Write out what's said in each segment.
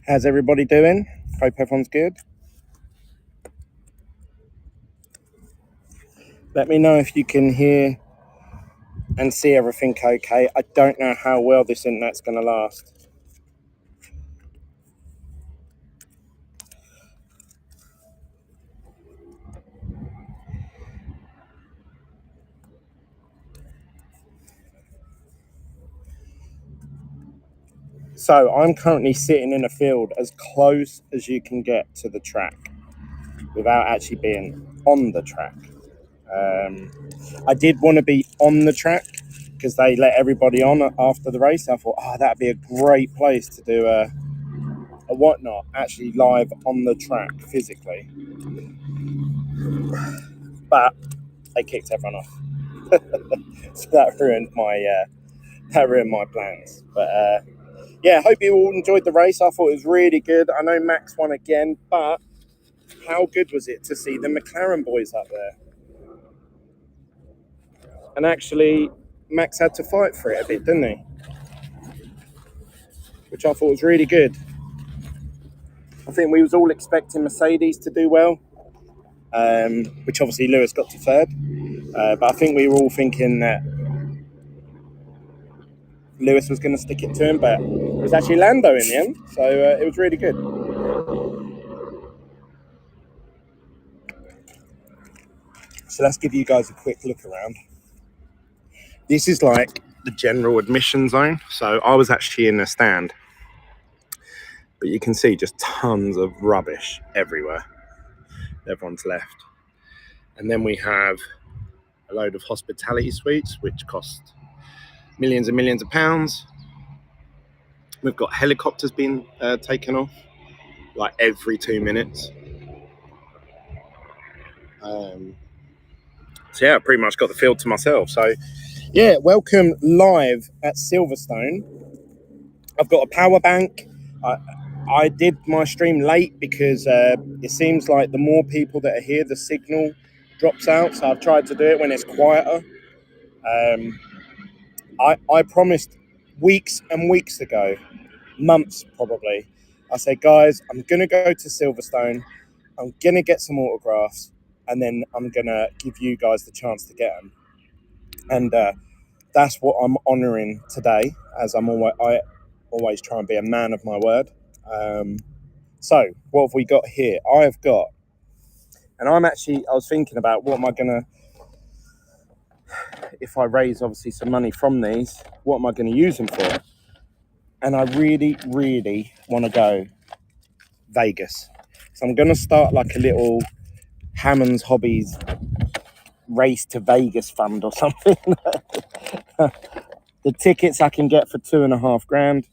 How's everybody doing? Hope everyone's good. Let me know if you can hear and see everything okay. I don't know how well this internet's going to last. So I'm currently sitting in a field as close as you can get to the track without actually being on the track. I did want to be on the track because they let everybody on after the race. I thought, that'd be a great place to do a whatnot, actually live on the track physically. But they kicked everyone off, so that ruined my plans. But yeah, hope you all enjoyed the race. I thought it was really good. I know Max won again, but how good was it to see the McLaren boys up there? And actually, Max had to fight for it a bit, didn't he? Which I thought was really good. I think we was all expecting Mercedes to do well, which obviously Lewis got to third. But I think we were all thinking that Lewis was going to stick it to him, but it was actually Lando in the end. So it was really good. So let's give you guys a quick look around. This is like the general admission zone. So I was actually in a stand, but you can see just tons of rubbish everywhere. Everyone's left. And then we have a load of hospitality suites, which cost millions and millions of pounds. We've got helicopters being taken off like every 2 minutes. So yeah, I pretty much got the field to myself. So yeah, welcome live at Silverstone. I've got a power bank. I did my stream late because it seems like the more people that are here, the signal drops out. So I've tried to do it when it's quieter. I promised weeks and weeks ago, months probably, I said, guys, I'm going to go to Silverstone. I'm going to get some autographs, and then I'm going to give you guys the chance to get them. And that's what I'm honouring today, as I always try and be a man of my word. So what have we got here? I was thinking about what am I going to, if I raise obviously some money from these, what am I going to use them for? And I really, really want to go Vegas. So I'm going to start like a little Hammond's Hobbies race to Vegas fund or something. The tickets I can get for $2,500.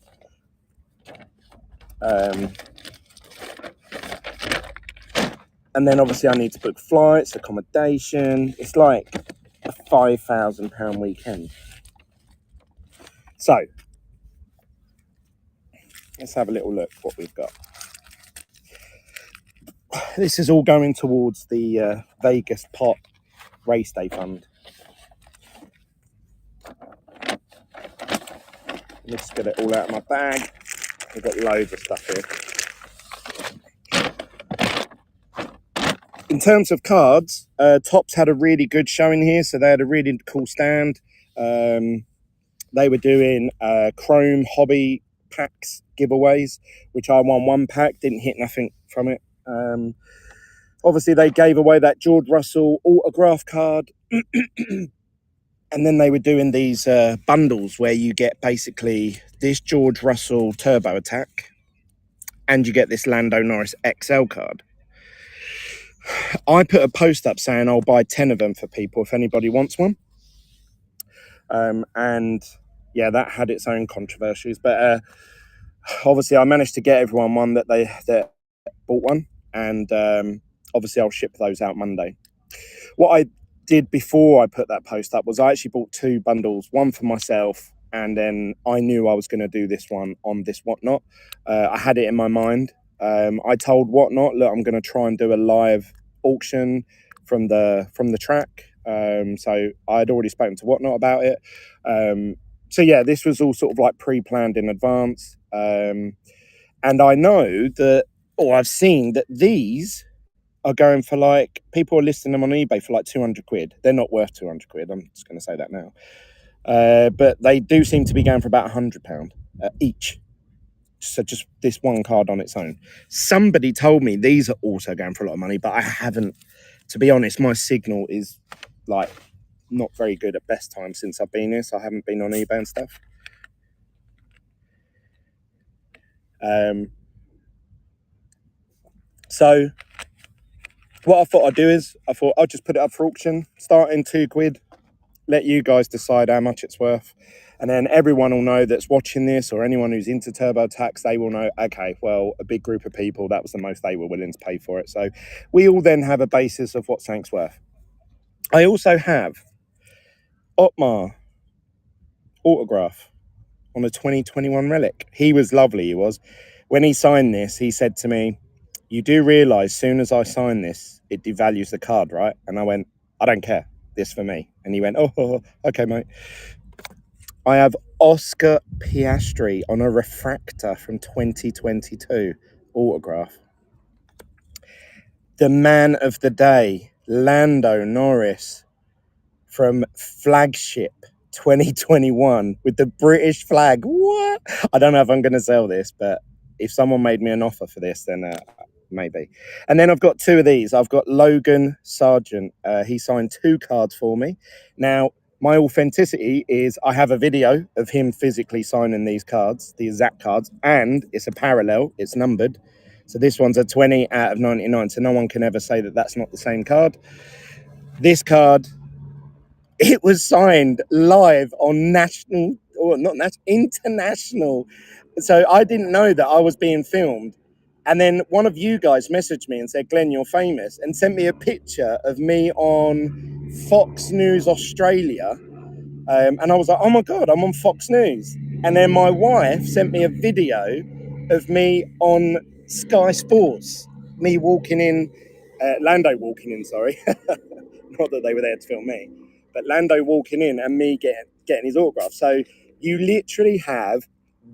And then obviously I need to book flights, accommodation. It's like a £5,000 weekend. So let's have a little look what we've got. This is all going towards the Vegas pot race day fund. Let's get it all out of my bag. We've got loads of stuff here. In terms of cards, Topps had a really good showing here, so they had a really cool stand. They were doing Chrome Hobby packs giveaways, which I won one pack, didn't hit nothing from it. Obviously, they gave away that George Russell autograph card. And then they were doing these bundles where you get basically this George Russell Turbo Attack and you get this Lando Norris XL card. I put a post up saying I'll buy 10 of them for people if anybody wants one. And yeah, that had its own controversies. But obviously I managed to get everyone one that bought one. And obviously I'll ship those out Monday. What I did before I put that post up was I actually bought 2 bundles, one for myself, and then I knew I was going to do this one on this Whatnot. I had it in my mind. I told Whatnot, look, I'm going to try and do a live auction from the track. So I'd already spoken to Whatnot about it. So yeah, this was all sort of like pre-planned in advance. And I know that, or I've seen that these are going for like, people are listing them on eBay for like 200 quid. They're not worth 200 quid. I'm just going to say that now. But they do seem to be going for about £100 each. So just this one card on its own. Somebody told me these are also going for a lot of money, but I haven't, to be honest, my signal is like not very good at best time since I've been here. So I haven't been on eBay and stuff. So what I thought I'd do is I thought I'll just put it up for auction, starting £2, let you guys decide how much it's worth. And then everyone will know that's watching this, or anyone who's into TurboTax, they will know, okay, well, a big group of people, that was the most they were willing to pay for it. So we all then have a basis of what something's worth. I also have Otmar autograph on a 2021 relic. He was lovely, he was. When he signed this, he said to me, you do realise soon as I sign this, it devalues the card, right? And I went, I don't care, this for me. And he went, oh, okay, mate. I have Oscar Piastri on a refractor from 2022 autograph. The man of the day, Lando Norris from Flagship 2021 with the British flag. What? I don't know if I'm going to sell this, but if someone made me an offer for this, then maybe. And then I've got two of these. I've got Logan Sargent. He signed 2 cards for me. Now, my authenticity is I have a video of him physically signing these cards, the exact cards, and it's a parallel, it's numbered. So this one's a 20 out of 99, so no one can ever say that that's not the same card. This card, it was signed live on national, or not national, international. So I didn't know that I was being filmed. And then one of you guys messaged me and said, Glenn, you're famous, and sent me a picture of me on Fox News Australia. And I was like, oh my God, I'm on Fox News. And then my wife sent me a video of me on Sky Sports, me walking in, Lando walking in, sorry. Not that they were there to film me, but Lando walking in and me getting his autograph. So you literally have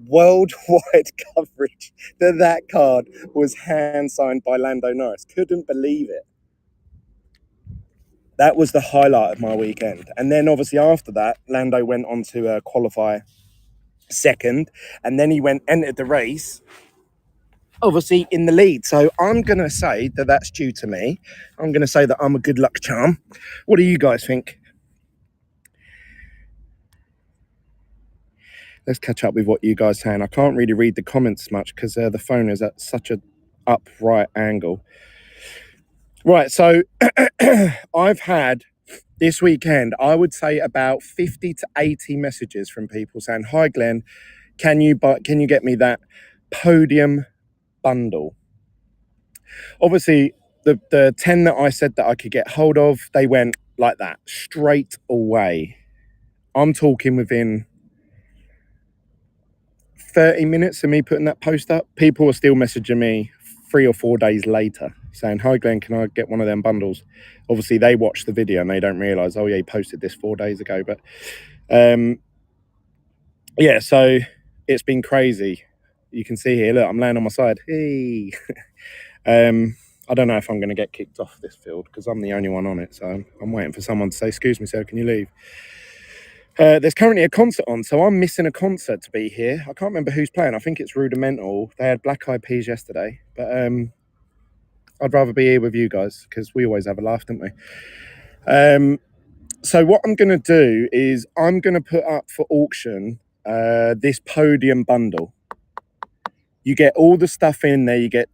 worldwide coverage that card was hand signed by Lando Norris. Couldn't believe it. That was the highlight of my weekend. And then obviously after that, Lando went on to qualify second, and then he entered the race, obviously in the lead. So I'm going to say that that's due to me. I'm going to say that I'm a good luck charm. What do you guys think? Let's catch up with what you guys are saying. I can't really read the comments much because the phone is at such an upright angle. Right, so I've had this weekend, I would say about 50 to 80 messages from people saying, hi Glenn, can you get me that podium bundle? Obviously, the 10 that I said that I could get hold of, they went like that, straight away. I'm talking within 30 minutes of me putting that post up, people are still messaging me 3 or 4 days later saying, hi Glenn, can I get one of them bundles? Obviously they watch the video and they don't realize, oh yeah, he posted this 4 days ago. But yeah, so it's been crazy. You can see here, look, I'm laying on my side. Hey. I don't know if I'm going to get kicked off this field because I'm the only one on it, so I'm waiting for someone to say, excuse me sir, can you leave? There's currently a concert on, so I'm missing a concert to be here. I can't remember who's playing. I think it's Rudimental. They had Black Eyed Peas yesterday, but I'd rather be here with you guys because we always have a laugh, don't we? So what I'm going to do is I'm going to put up for auction this podium bundle. You get all the stuff in there. You get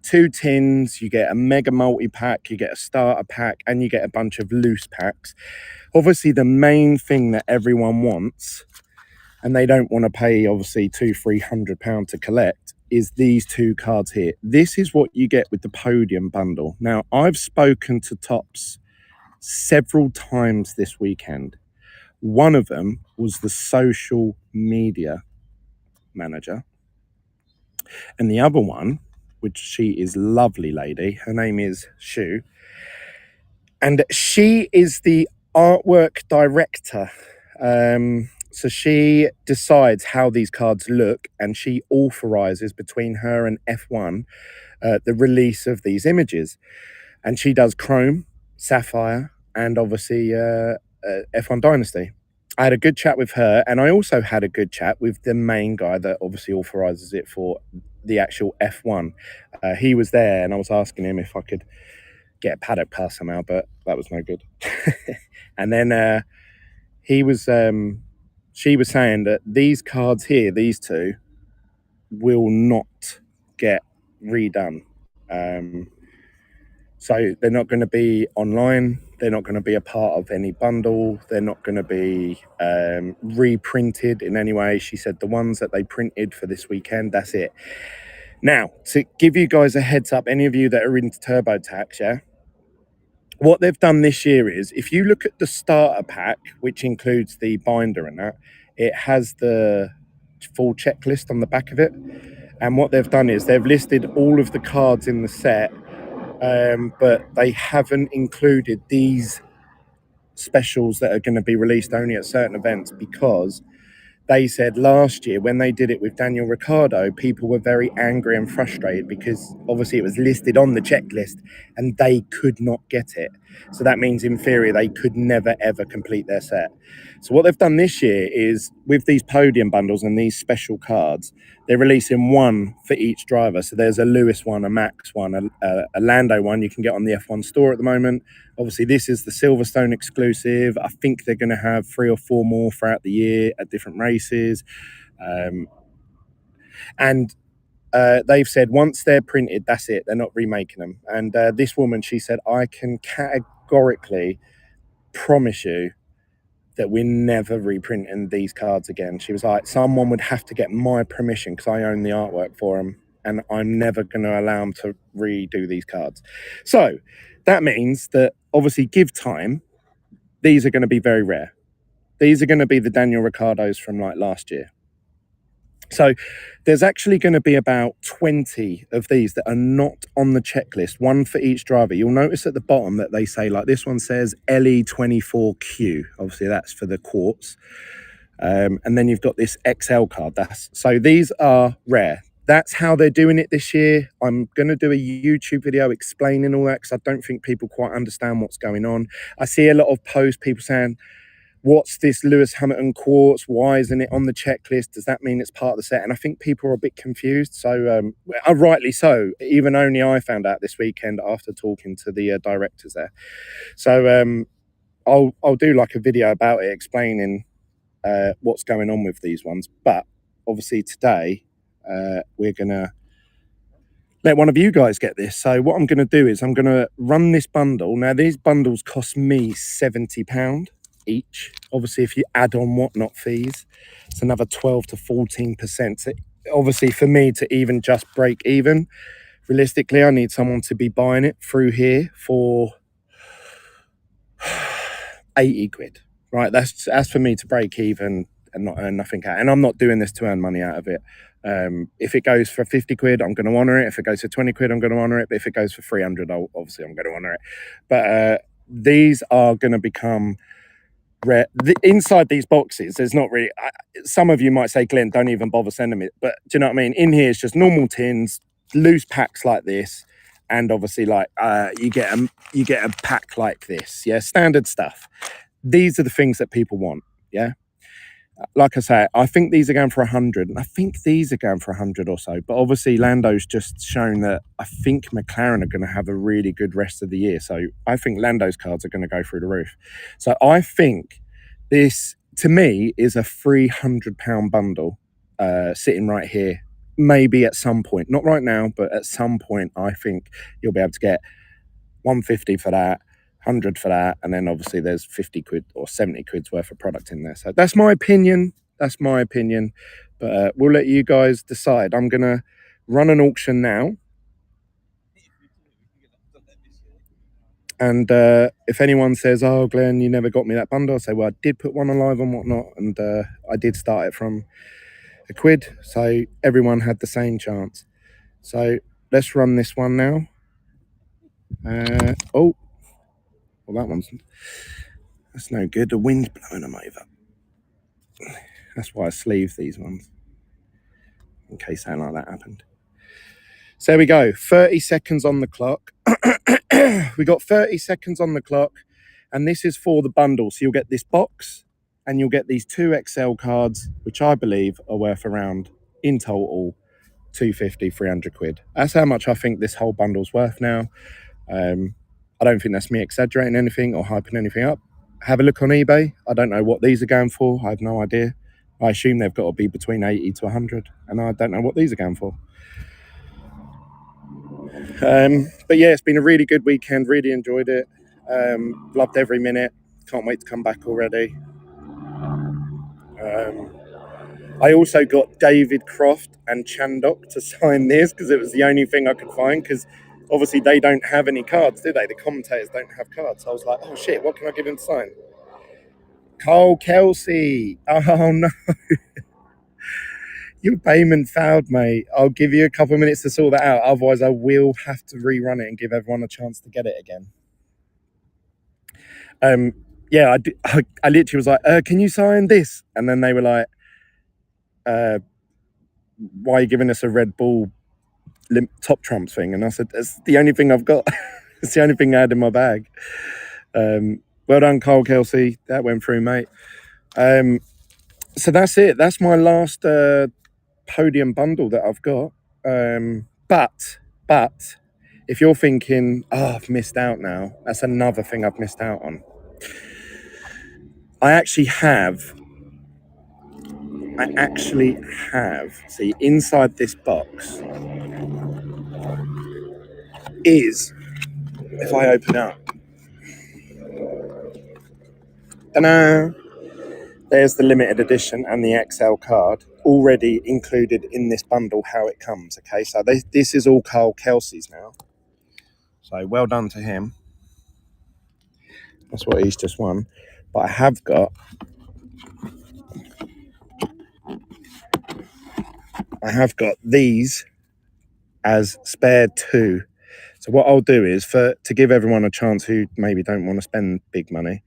2 tins, you get a mega multi-pack, you get a starter pack, and you get a bunch of loose packs. Obviously, the main thing that everyone wants, and they don't want to pay, obviously, £200-300 to collect, is these 2 cards here. This is what you get with the podium bundle. Now, I've spoken to Topps several times this weekend. One of them was the social media manager, and the other one, which she is lovely lady, her name is Shu, and she is the artwork director So she decides how these cards look, and she authorizes between her and F1 the release of these images. And she does Chrome, Sapphire, and obviously F1 Dynasty. I had a good chat with her, and I also had a good chat with the main guy that obviously authorizes it for the actual F1. He was there, and I was asking him if I could get a paddock pass somehow, but that was no good. And then he was, she was saying that these cards here, these two, will not get redone. So they're not going to be online. They're not going to be a part of any bundle. They're not going to be reprinted in any way. She said the ones that they printed for this weekend, that's it. Now, to give you guys a heads up, any of you that are into TurboTax, yeah, what they've done this year is, if you look at the starter pack, which includes the binder and that, it has the full checklist on the back of it. And what they've done is they've listed all of the cards in the set, but they haven't included these specials that are going to be released only at certain events, because they said last year when they did it with Daniel Ricciardo, people were very angry and frustrated because obviously it was listed on the checklist and they could not get it. So that means in theory they could never ever complete their set. So what they've done this year is, with these podium bundles and these special cards, they're releasing one for each driver. So there's a Lewis one, a Max one, a Lando one you can get on the F1 store at the moment. Obviously, this is the Silverstone exclusive. I think they're going to have 3 or 4 more throughout the year at different races. And they've said once they're printed, that's it. They're not remaking them. And this woman, she said, I can categorically promise you that we're never reprinting these cards again. She was like, someone would have to get my permission because I own the artwork for them, and I'm never going to allow them to redo these cards. So that means that obviously, give time, these are going to be very rare. These are going to be the Daniel Ricciardos from like last year. So there's actually going to be about 20 of these that are not on the checklist, one for each driver. You'll notice at the bottom that they say, like this one says LE24Q. Obviously that's for the quartz. And then you've got this XL card. So these are rare. That's how they're doing it this year. I'm going to do a YouTube video explaining all that because I don't think people quite understand what's going on. I see a lot of posts, people saying, what's this Lewis Hamilton quartz? Why isn't it on the checklist? Does that mean it's part of the set? And I think people are a bit confused. So rightly so. Even only I found out this weekend after talking to the directors there. So I'll do like a video about it explaining what's going on with these ones. But obviously today we're going to let one of you guys get this. So what I'm going to do is I'm going to run this bundle. Now, these bundles cost me £70 each. Obviously, if you add on whatnot fees, it's another 12 to 14%. So obviously, for me to even just break even, realistically, I need someone to be buying it through here for 80 quid, right? That's for me to break even and not earn nothing out. And I'm not doing this to earn money out of it. If it goes for 50 quid, I'm going to honor it. If it goes for 20 quid, I'm going to honor it. But if it goes for 300, obviously I'm going to honor it. But these are going to become rare. Inside these boxes, there's not really, some of you might say, Glenn, don't even bother sending me it. But do you know what I mean? In here, it's just normal tins, loose packs like this. And obviously, like you get a pack like this, yeah, standard stuff. These are the things that people want, yeah. Like I say, I think these are going for 100, and I think these are going for 100 or so. But obviously, Lando's just shown that I think McLaren are going to have a really good rest of the year. So I think Lando's cards are going to go through the roof. So I think this, to me, is a £300 bundle sitting right here. Maybe at some point, not right now, but at some point, I think you'll be able to get 150 for that, 100 for that, and then obviously there's 50 quid or 70 quid's worth of product in there. So that's my opinion. But we'll let you guys decide. I'm gonna run an auction now, and if anyone says, oh Glenn, you never got me that bundle, I'll say, well, I did put one alive and whatnot, and I did start it from a quid, so everyone had the same chance. So let's run this one now. Oh, well, that's no good. The wind's blowing them over. That's why I sleeved these ones, in case something like that happened. So there we go, 30 seconds on the clock. We got 30 seconds on the clock, and this is for the bundle. So you'll get this box, and you'll get these 2 XL cards, which I believe are worth around, in total, 250, 300 quid. That's how much I think this whole bundle's worth now. I don't think that's me exaggerating anything or hyping anything up. Have a look on eBay. I don't know what these are going for. I have no idea. I assume they've got to be between 80 to 100, and I don't know what these are going for. But yeah, it's been a really good weekend. Really enjoyed it. Loved every minute. Can't wait to come back already. I also got David Croft and Chandok to sign this because it was the only thing I could find, because obviously they don't have any cards, do they? The commentators don't have cards. So I was like, oh shit, what can I give him to sign? Cole Kelsey. Oh no. Your payment failed, mate. I'll give you a couple of minutes to sort that out. Otherwise, I will have to rerun it and give everyone a chance to get it again. Yeah, I literally was like, can you sign this? And then they were like, why are you giving us a Red Bull top trumps thing? And I said, it's the only thing I've got. It's the only thing I had in my bag. Well done, Cole Kelsey. That went through, mate. So that's it. That's my last podium bundle that I've got. But if you're thinking, oh, I've missed out now, that's another thing I've missed out on. I actually have, see, inside this box is, if I open up, ta-da, there's the limited edition and the XL card already included in this bundle, how it comes, okay? So this is all Cole Kelsey's now. So well done to him. That's what he's just won. But I have got these as spare 2. So what I'll do is, to give everyone a chance who maybe don't want to spend big money,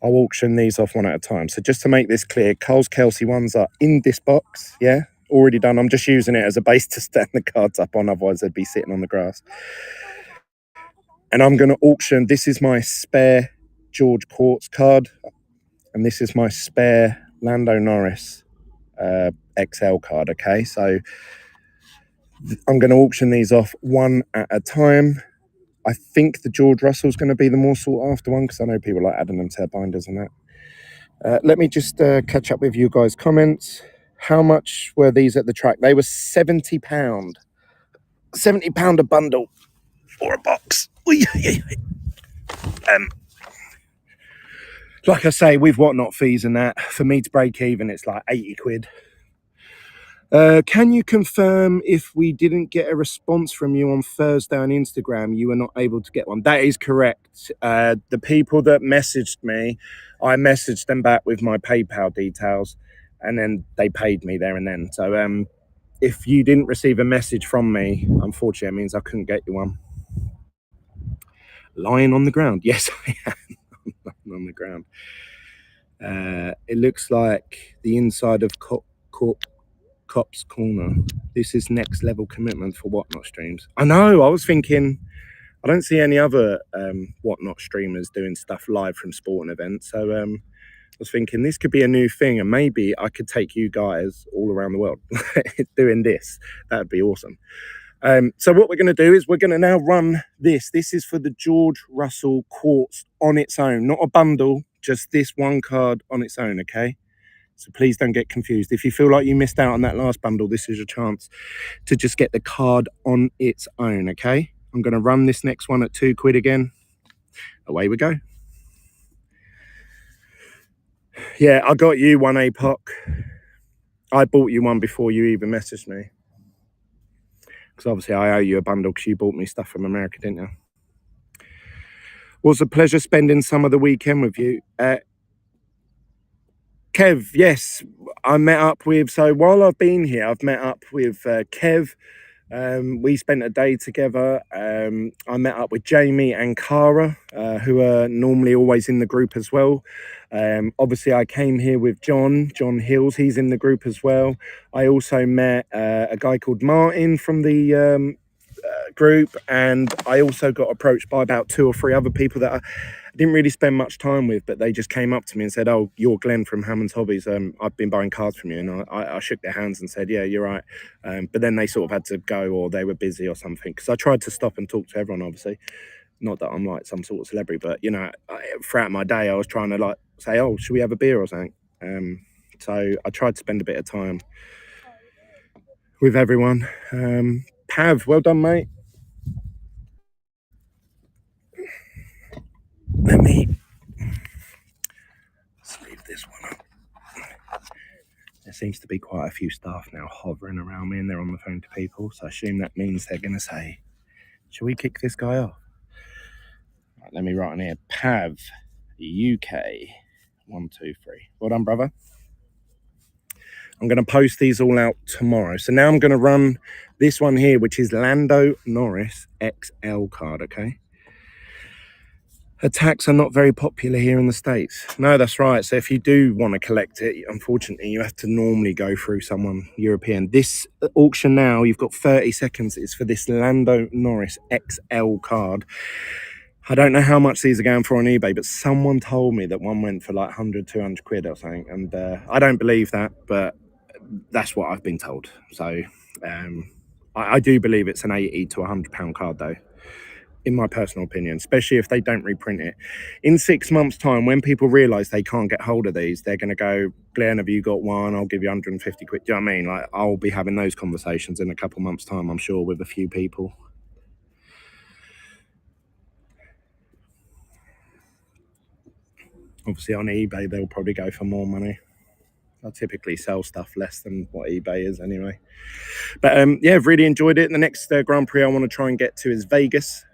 I'll auction these off one at a time. So just to make this clear, Coles Kelsey ones are in this box, yeah, already done. I'm just using it as a base to stand the cards up on, otherwise they'd be sitting on the grass. And I'm going to auction, this is my spare George Quartz card, and this is my spare Lando Norris XL card, okay? So I'm going to auction these off one at a time. I think the George Russell's going to be the more sought after one, because I know people like adding them to their binders and that. Let me just catch up with you guys' comments. How much were these at the track? They were £70. £70 a bundle or a box. Like I say, with whatnot fees and that, for me to break even, it's like 80 quid. Can you confirm if we didn't get a response from you on Thursday on Instagram, you were not able to get one? That is correct. The people that messaged me, I messaged them back with my PayPal details, and then they paid me there and then. So if you didn't receive a message from me, unfortunately, it means I couldn't get you one. Lying on the ground. Yes, I am. I'm on the ground. It looks like the inside of Cop's Corner. This is next level commitment for Whatnot streams. I know, I was thinking, I don't see any other Whatnot streamers doing stuff live from sporting events. So I was thinking this could be a new thing, and maybe I could take you guys all around the world doing this. That'd be awesome. So what we're going to do is we're going to now run this. This is for the George Russell Quartz on its own, not a bundle, just this one card on its own, okay? So please don't get confused. If you feel like you missed out on that last bundle, this is your chance to just get the card on its own, okay? I'm going to run this next one at £2 again. Away we go. Yeah, I got you one, APOC. I bought you one before you even messaged me. Because obviously I owe you a bundle because you bought me stuff from America, didn't you? Was a pleasure spending some of the weekend with you. Kev, yes, I met up with, so while I've been here, I've met up with Kev, We spent a day together. I met up with Jamie and Cara, who are normally always in the group as well. Obviously, I came here with John Hills. He's in the group as well. I also met a guy called Martin from the group, and I also got approached by about 2 or 3 other people that I didn't really spend much time with, but they just came up to me and said, "Oh, you're Glenn from Hammond's Hobbies. I've been buying cards from you." And I shook their hands and said, "Yeah, you're right." But then they sort of had to go, or they were busy or something, because I tried to stop and talk to everyone, obviously. Not that I'm like some sort of celebrity, but you know, throughout my day I was trying to like say, "Oh, should we have a beer or something?" So I tried to spend a bit of time with everyone. Pav, well done, mate. Let me leave this one up. There seems to be quite a few staff now hovering around me, and they're on the phone to people, so I assume that means they're going to say, "Shall we kick this guy off?" Right, let me write on here, Pav UK 123. Well done, brother. I'm going to post these all out tomorrow. So now I'm going to run this one here, which is Lando Norris XL card, okay? Attacks are not very popular here in the States. No, that's right. So if you do want to collect it, unfortunately, you have to normally go through someone European. This auction now, you've got 30 seconds. It's for this Lando Norris XL card. I don't know how much these are going for on eBay, but someone told me that one went for like 100, 200 quid or something. And I don't believe that, but that's what I've been told. So I do believe it's an 80 to £100 card though, in my personal opinion, especially if they don't reprint it. In 6 months' time, when people realise they can't get hold of these, they're going to go, "Glenn, have you got one? I'll give you 150 quid. Do you know what I mean? Like, I'll be having those conversations in a couple months' time, I'm sure, with a few people. Obviously, on eBay, they'll probably go for more money. I typically sell stuff less than what eBay is anyway. But yeah, I've really enjoyed it. The next Grand Prix I want to try and get to is Vegas.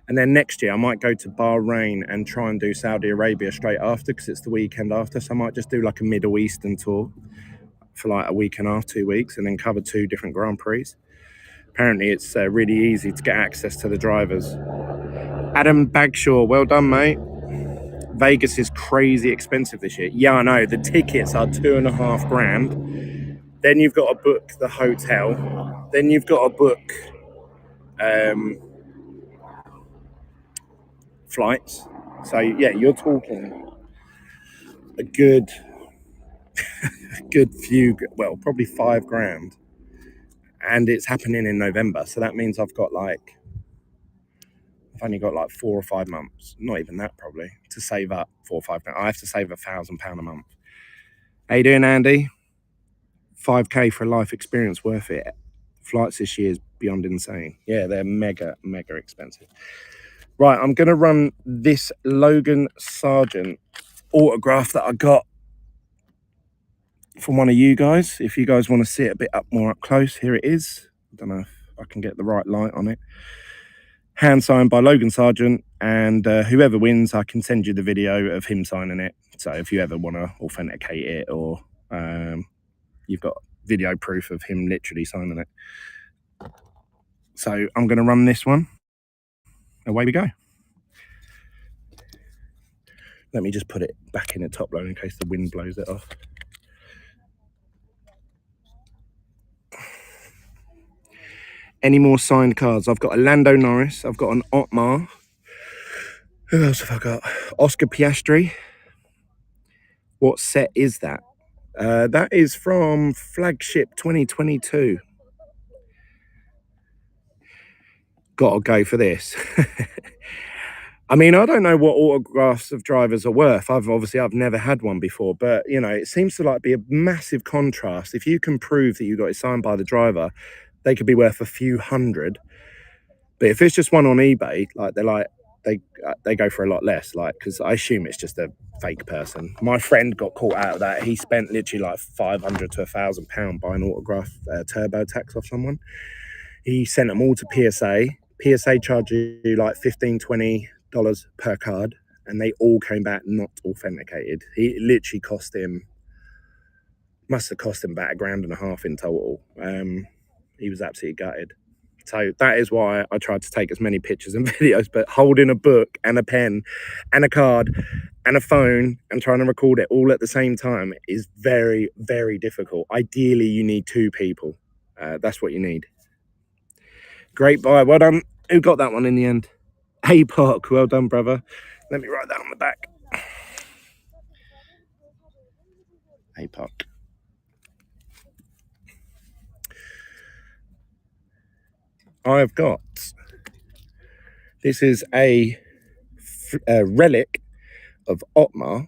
And then next year I might go to Bahrain and try and do Saudi Arabia straight after, because it's the weekend after. So I might just do like a Middle Eastern tour for like a week and a half, 2 weeks, and then cover 2 different Grand Prix. Apparently it's really easy to get access to the drivers. Adam Bagshaw, well done, mate. Vegas is crazy expensive this year. Yeah, I know. The tickets are $2.5 grand. Then you've got to book the hotel. Then you've got to book flights. So yeah, you're talking a good few, well, probably 5 grand. And it's happening in November. So that means I've only got like 4 or 5 months, not even that probably, to save up 4 or 5 grand. I have to save £1,000 a month. How you doing, Andy? 5k for a life experience, worth it. Flights this year is beyond insane. Yeah, they're mega expensive. Right, I'm going to run this Logan Sargent autograph that I got from one of you guys. If you guys want to see it a bit more up close, here it is. I don't know if I can get the right light on it. Hand signed by Logan Sargent, and whoever wins, I can send you the video of him signing it. So if you ever want to authenticate it, or you've got video proof of him literally signing it. So I'm going to run this one. Away we go. Let me just put it back in the top load in case the wind blows it off. Any more signed cards? I've got a Lando Norris. I've got an Otmar. Who else have I got? Oscar Piastri. What set is that? That is from Flagship 2022. Gotta go for this. I mean, I don't know what autographs of drivers are worth. I've never had one before, but you know, it seems to like be a massive contrast. If you can prove that you got it signed by the driver, they could be worth a few hundred. But if it's just one on eBay, they go for a lot less. Like, because I assume it's just a fake person. My friend got caught out of that. He spent literally like £500 to £1,000 buying autograph TurboTax off someone. He sent them all to PSA. PSA charged you like $15, $20 per card, and they all came back not authenticated. He literally must have cost him about £1.5 grand in total. He was absolutely gutted. So that is why I tried to take as many pictures and videos, but holding a book and a pen and a card and a phone and trying to record it all at the same time is very, very difficult. Ideally, you need two people. That's what you need. Great buy. Well done. Who got that one in the end? APOC. Well done, brother. Let me write that on the back. APOC. I've got, this is a relic of Otmar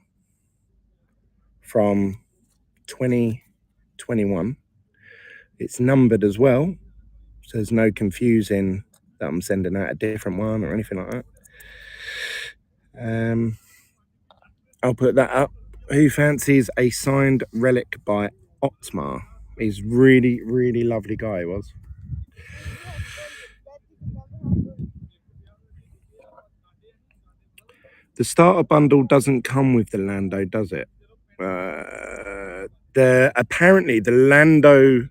from 2021. It's numbered as well, so there's no confusing that I'm sending out a different one or anything like that. I'll put that up. Who fancies a signed relic by Otmar? He's really, really lovely guy, he was. The starter bundle doesn't come with the Lando, does it? Apparently the Lando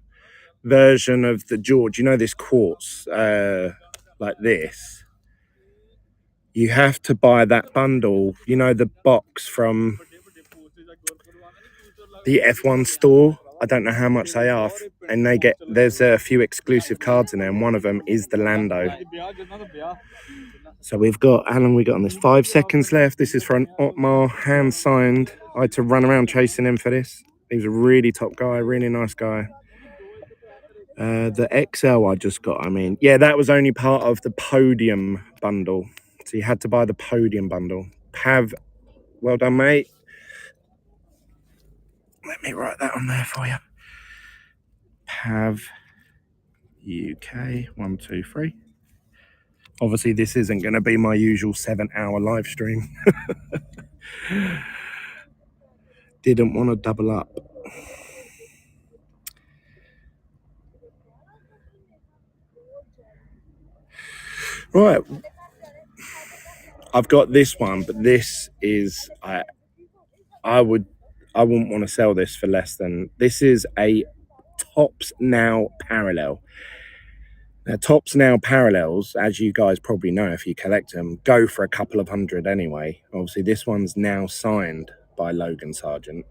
version of the George, you know, this quartz, like this, you have to buy that bundle, you know, the box from the F1 store. I don't know how much they are, and there's a few exclusive cards in there, and one of them is the Lando. So we've got, how long we got on this? 5 seconds left. This is for an Otmar, hand signed. I had to run around chasing him for this. He was a really top guy, really nice guy. The XL I just got, I mean, yeah, that was only part of the podium bundle. So you had to buy the podium bundle. Pav, well done, mate. Let me write that on there for you. Pav UK 123. Obviously, this isn't going to be my usual 7-hour live stream. Didn't want to double up. Right. I've got this one, but this is, I wouldn't want to sell this for less than, this is a Tops Now Parallel. Now, Tops Now Parallels, as you guys probably know if you collect them, go for a couple of hundred anyway. Obviously, this one's now signed by Logan Sargent.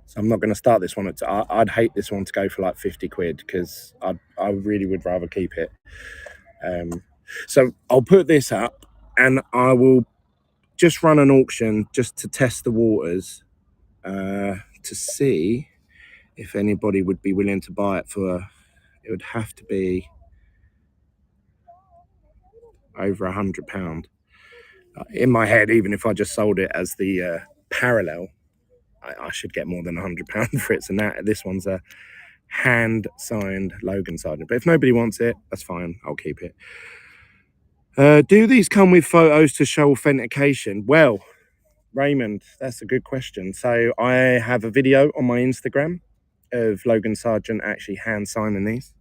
So I'm not going to start this one. I'd hate this one to go for like 50 quid because I really would rather keep it. So I'll put this up and I will just run an auction just to test the waters to see if anybody would be willing to buy it for, it would have to be over £100. In my head, even if I just sold it as the parallel, I should get more than £100 for it. So now this one's a hand signed Logan Sargent. But if nobody wants it, that's fine. I'll keep it. Do these come with photos to show authentication? Well, Raymond, that's a good question. So I have a video on my Instagram of Logan Sargent actually hand signing these.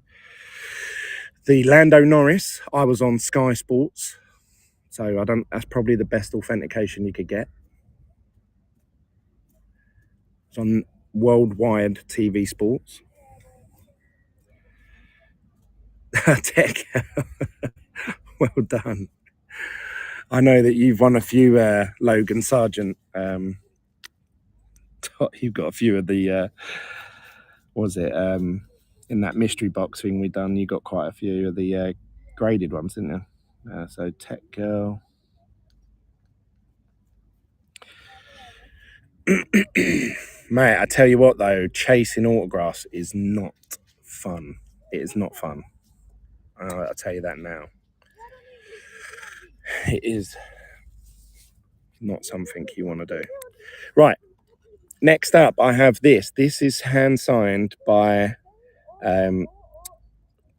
The Lando Norris, I was on Sky Sports. So that's probably the best authentication you could get. It's on worldwide TV sports. Tech. Well done. I know that you've won a few Logan Sargent. You've got a few of the, in that mystery box thing we done, you got quite a few of the graded ones, didn't you? So Tech Girl. Mate, I tell you what though, chasing autographs is not fun. It is not fun. I'll tell you that now. It is not something you want to do. Right. Next up, I have this. This is hand signed by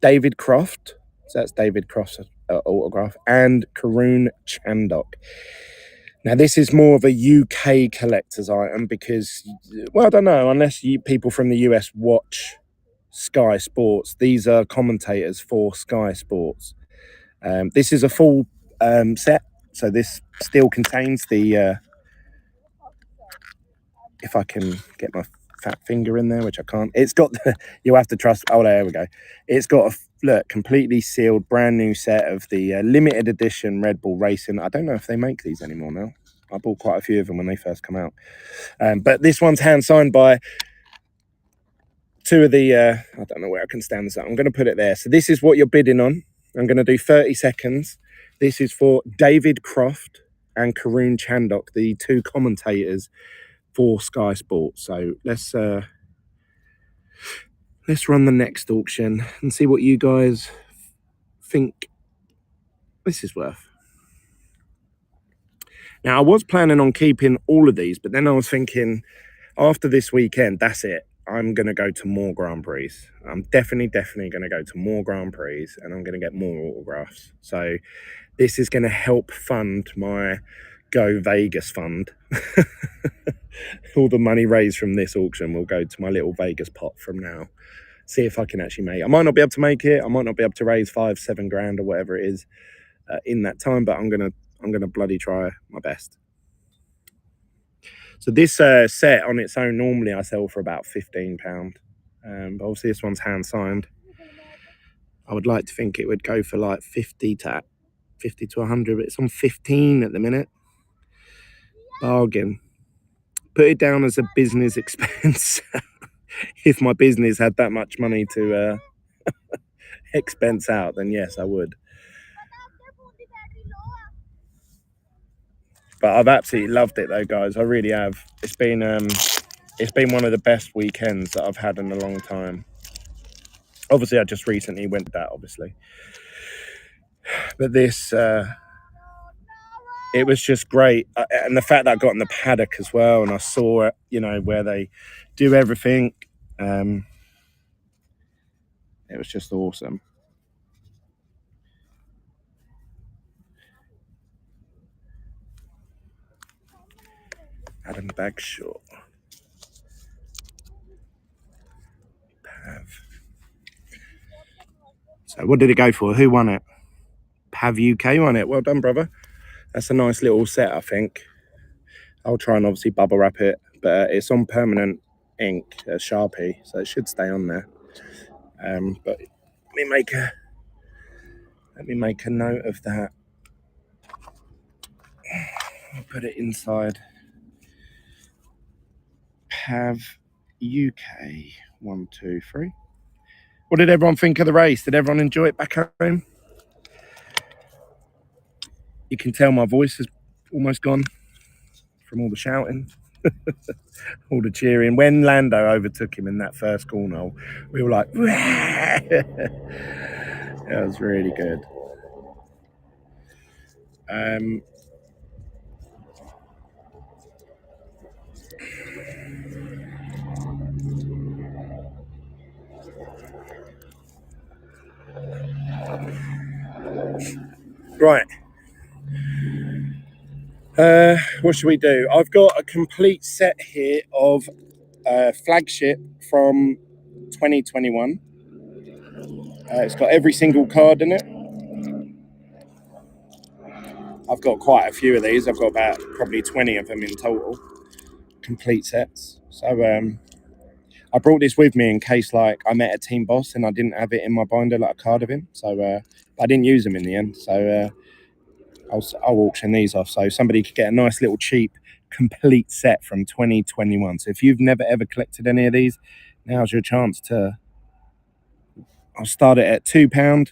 David Croft. So that's David Croft's autograph, and Karun Chandok. Now, this is more of a UK collector's item because, well, I don't know, unless people from the US watch Sky Sports. These are commentators for Sky Sports. This is a full set, so this still contains the, if I can get my fat finger in there, which I can't. It's got the, you'll have to trust. Oh, there we go. It's got a look, completely sealed, brand new set of the limited edition Red Bull Racing. I don't know if they make these anymore now. I bought quite a few of them when they first come out. But this one's hand signed by two of the, I don't know where I can stand this up. I'm going to put it there. So this is what you're bidding on. I'm going to do 30 seconds. This is for David Croft and Karun Chandok, the two commentators for Sky Sports. So let's run the next auction and see what you guys think this is worth. Now, I was planning on keeping all of these, but then I was thinking, after this weekend, that's it. I'm going to go to more Grand Prix. I'm definitely going to go to more Grand Prix, and I'm going to get more autographs. So this is going to help fund my Go Vegas fund. All the money raised from this auction will go to my little Vegas pot from now. See if I can actually make it. I might not be able to make it. I might not be able to raise 5-7 grand or whatever it is in that time, but I'm gonna bloody try my best. So this set on its own, normally I sell for about £15. But obviously this one's hand signed. I would like to think it would go for like 50 to 100, but it's on 15 at the minute. Bargain. Put it down as a business expense. If my business had that much money to expense out, then yes, I would. But I've absolutely loved it though, guys. I really have. It's been one of the best weekends that I've had in a long time. Obviously, I just recently went to that, obviously. But this, it was just great. And the fact that I got in the paddock as well, and I saw it, you know, where they do everything. It was just awesome. Adam Bagshaw. Pav. So what did it go for? Who won it? Pav UK won it. Well done, brother. That's a nice little set, I think. I'll try and obviously bubble wrap it, but it's on permanent ink, Sharpie, so it should stay on there. But let me make a note of that. I'll put it inside. Pav UK 1, 2, 3. What did everyone think of the race? Did everyone enjoy it back home? You can tell my voice is almost gone from all the shouting, all the cheering. When Lando overtook him in that first corner, we were like, that was really good. Right. What should we do? I've got a complete set here of flagship from 2021. It's got every single card in it. I've got quite a few of these. I've got about probably 20 of them in total, complete sets. So I brought this with me in case like I met a team boss and I didn't have it in my binder, like a card of him. So I didn't use them in the end. So I'll auction these off so somebody could get a nice little cheap complete set from 2021. So if you've never ever collected any of these, now's your chance to. I'll start it at £2,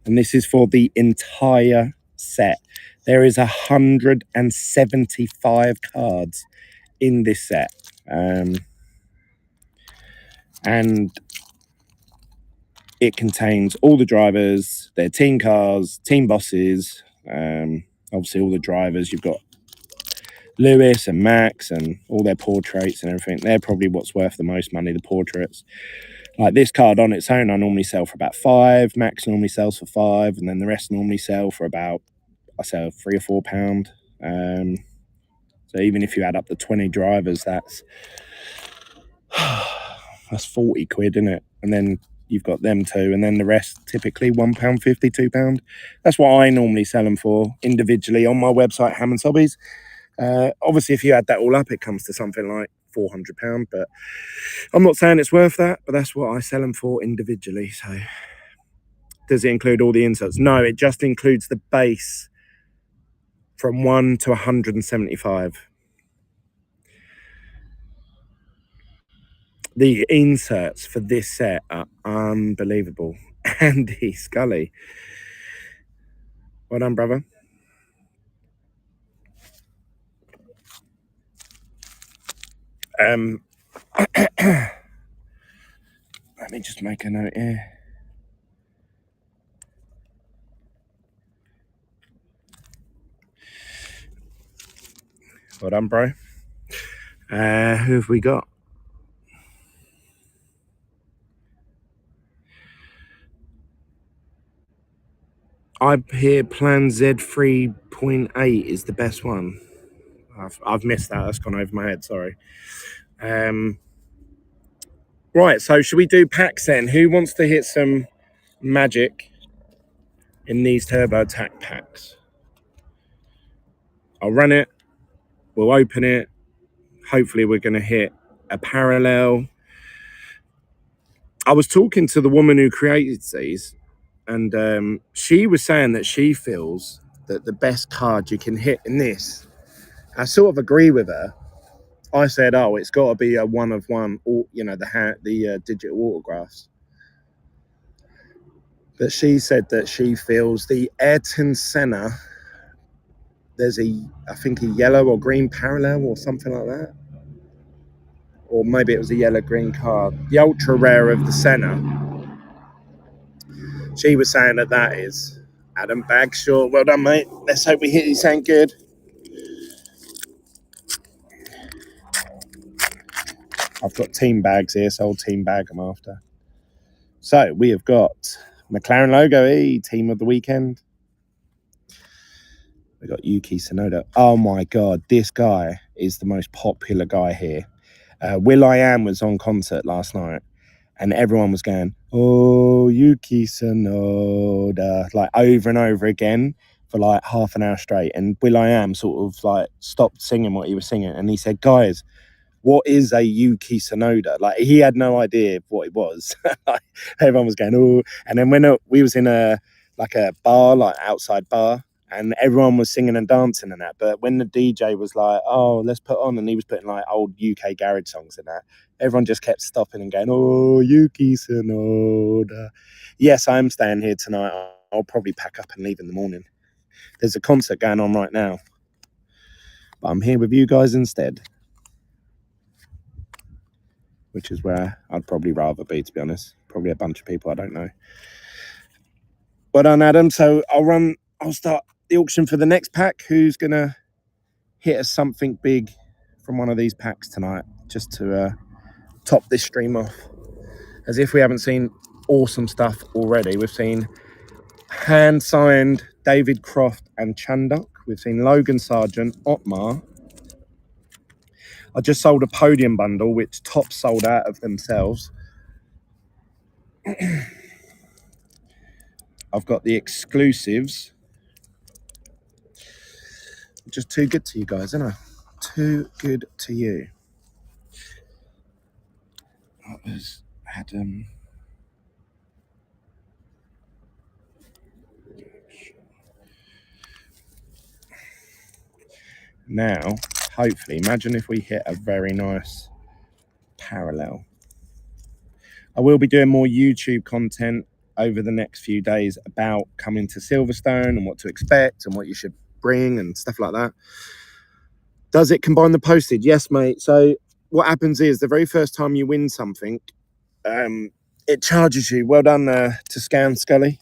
and this is for the entire set. There is 175 cards in this set, and it contains all the drivers, their team cars, team bosses, obviously all the drivers. You've got Lewis and Max and all their portraits and everything. They're probably what's worth the most money, the portraits. Like this card on its own, I normally sell for about £5. Max normally sells for £5, and then the rest normally sell for about, I sell £3 or £4. So even if you add up the 20 drivers, that's 40 quid, isn't it? And then you've got them two, and then the rest typically £1.50, £2. That's what I normally sell them for individually on my website, Hammond's Hobbies. Obviously, if you add that all up, it comes to something like £400, but I'm not saying it's worth that, but that's what I sell them for individually. So does it include all the inserts? No, it just includes the base from 1 to 175. The inserts for this set are unbelievable. Andy Scully. Well done, brother. Let me just make a note here. Well done, bro. Who have we got? I hear Plan Z 3.8 is the best one. I've missed that. That's gone over my head. Sorry. Right. So should we do packs then? Who wants to hit some magic in these Turbo Attack packs? I'll run it. We'll open it. Hopefully we're going to hit a parallel. I was talking to the woman who created these, and she was saying that she feels that the best card you can hit in this, I sort of agree with her. I said, oh, it's got to be a one of one, or the digital autographs. But she said that she feels the Ayrton Senna, there's I think a yellow or green parallel or something like that. Or maybe it was a yellow green card. The ultra rare of the Senna. She was saying that is Adam Bagshaw. Well done, mate. Let's hope we hit you something good. I've got team bags here, so I'll team bag them after. So we have got McLaren logo, team of the weekend. We got Yuki Tsunoda. Oh my God, this guy is the most popular guy here. will.i.am was on concert last night, and everyone was going, "Oh, Yuki Tsunoda," like over and over again for like half an hour straight. And will.i.am sort of like stopped singing what he was singing, and he said, "Guys, what is a Yuki Tsunoda?" Like he had no idea what it was. Like, everyone was going, "Oh," and then when we was in a bar, like outside bar, and everyone was singing and dancing and that. But when the DJ was like, "Oh, let's put on," and he was putting like old UK garage songs and that, everyone just kept stopping and going, "Oh, Yuki Tsunoda." Yes, I'm staying here tonight. I'll probably pack up and leave in the morning. There's a concert going on right now, but I'm here with you guys instead, which is where I'd probably rather be, to be honest. Probably a bunch of people I don't know. Well done, Adam. So I'll start the auction for the next pack. Who's going to hit us something big from one of these packs tonight, just to top this stream off? As if we haven't seen awesome stuff already. We've seen hand-signed David Croft and Chandok. We've seen Logan Sargent, Otmar. I just sold a podium bundle, which top sold out of themselves. I've got the exclusives. Just too good to you guys, isn't I? Too good to you. That was Adam. Now, hopefully, imagine if we hit a very nice parallel. I will be doing more YouTube content over the next few days about coming to Silverstone and what to expect and what you should bring and stuff like that. Does it combine the postage? Yes, mate. So what happens is the very first time you win something, it charges you. Well done to Scan Scully.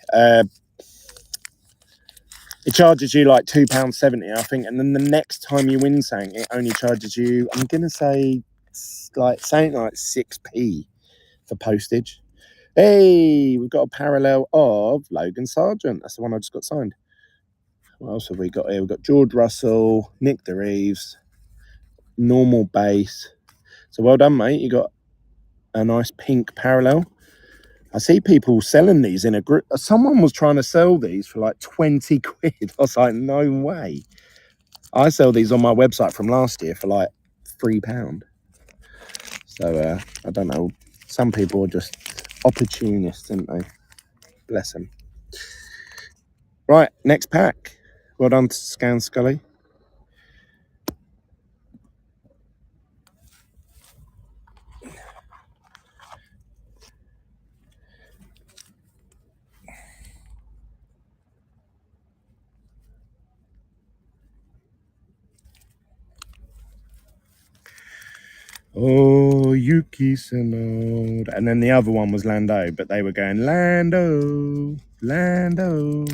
It charges you like £2.70, I think, and then the next time you win something, it only charges you, I'm gonna say, something like 6p for postage. Hey, we've got a parallel of Logan Sargent. That's the one I just got signed. What else have we got here? We've got George Russell, Nick DeReeves, normal base. So well done, mate. You got a nice pink parallel. I see people selling these in a group. Someone was trying to sell these for like 20 quid. I was like, no way. I sell these on my website from last year for like £3. So I don't know. Some people are just opportunists, aren't they? Bless them. Right, next pack. Well done to Scan Scully. Oh, Yuki Tsunoda. And then the other one was Lando, but they were going Lando, Lando.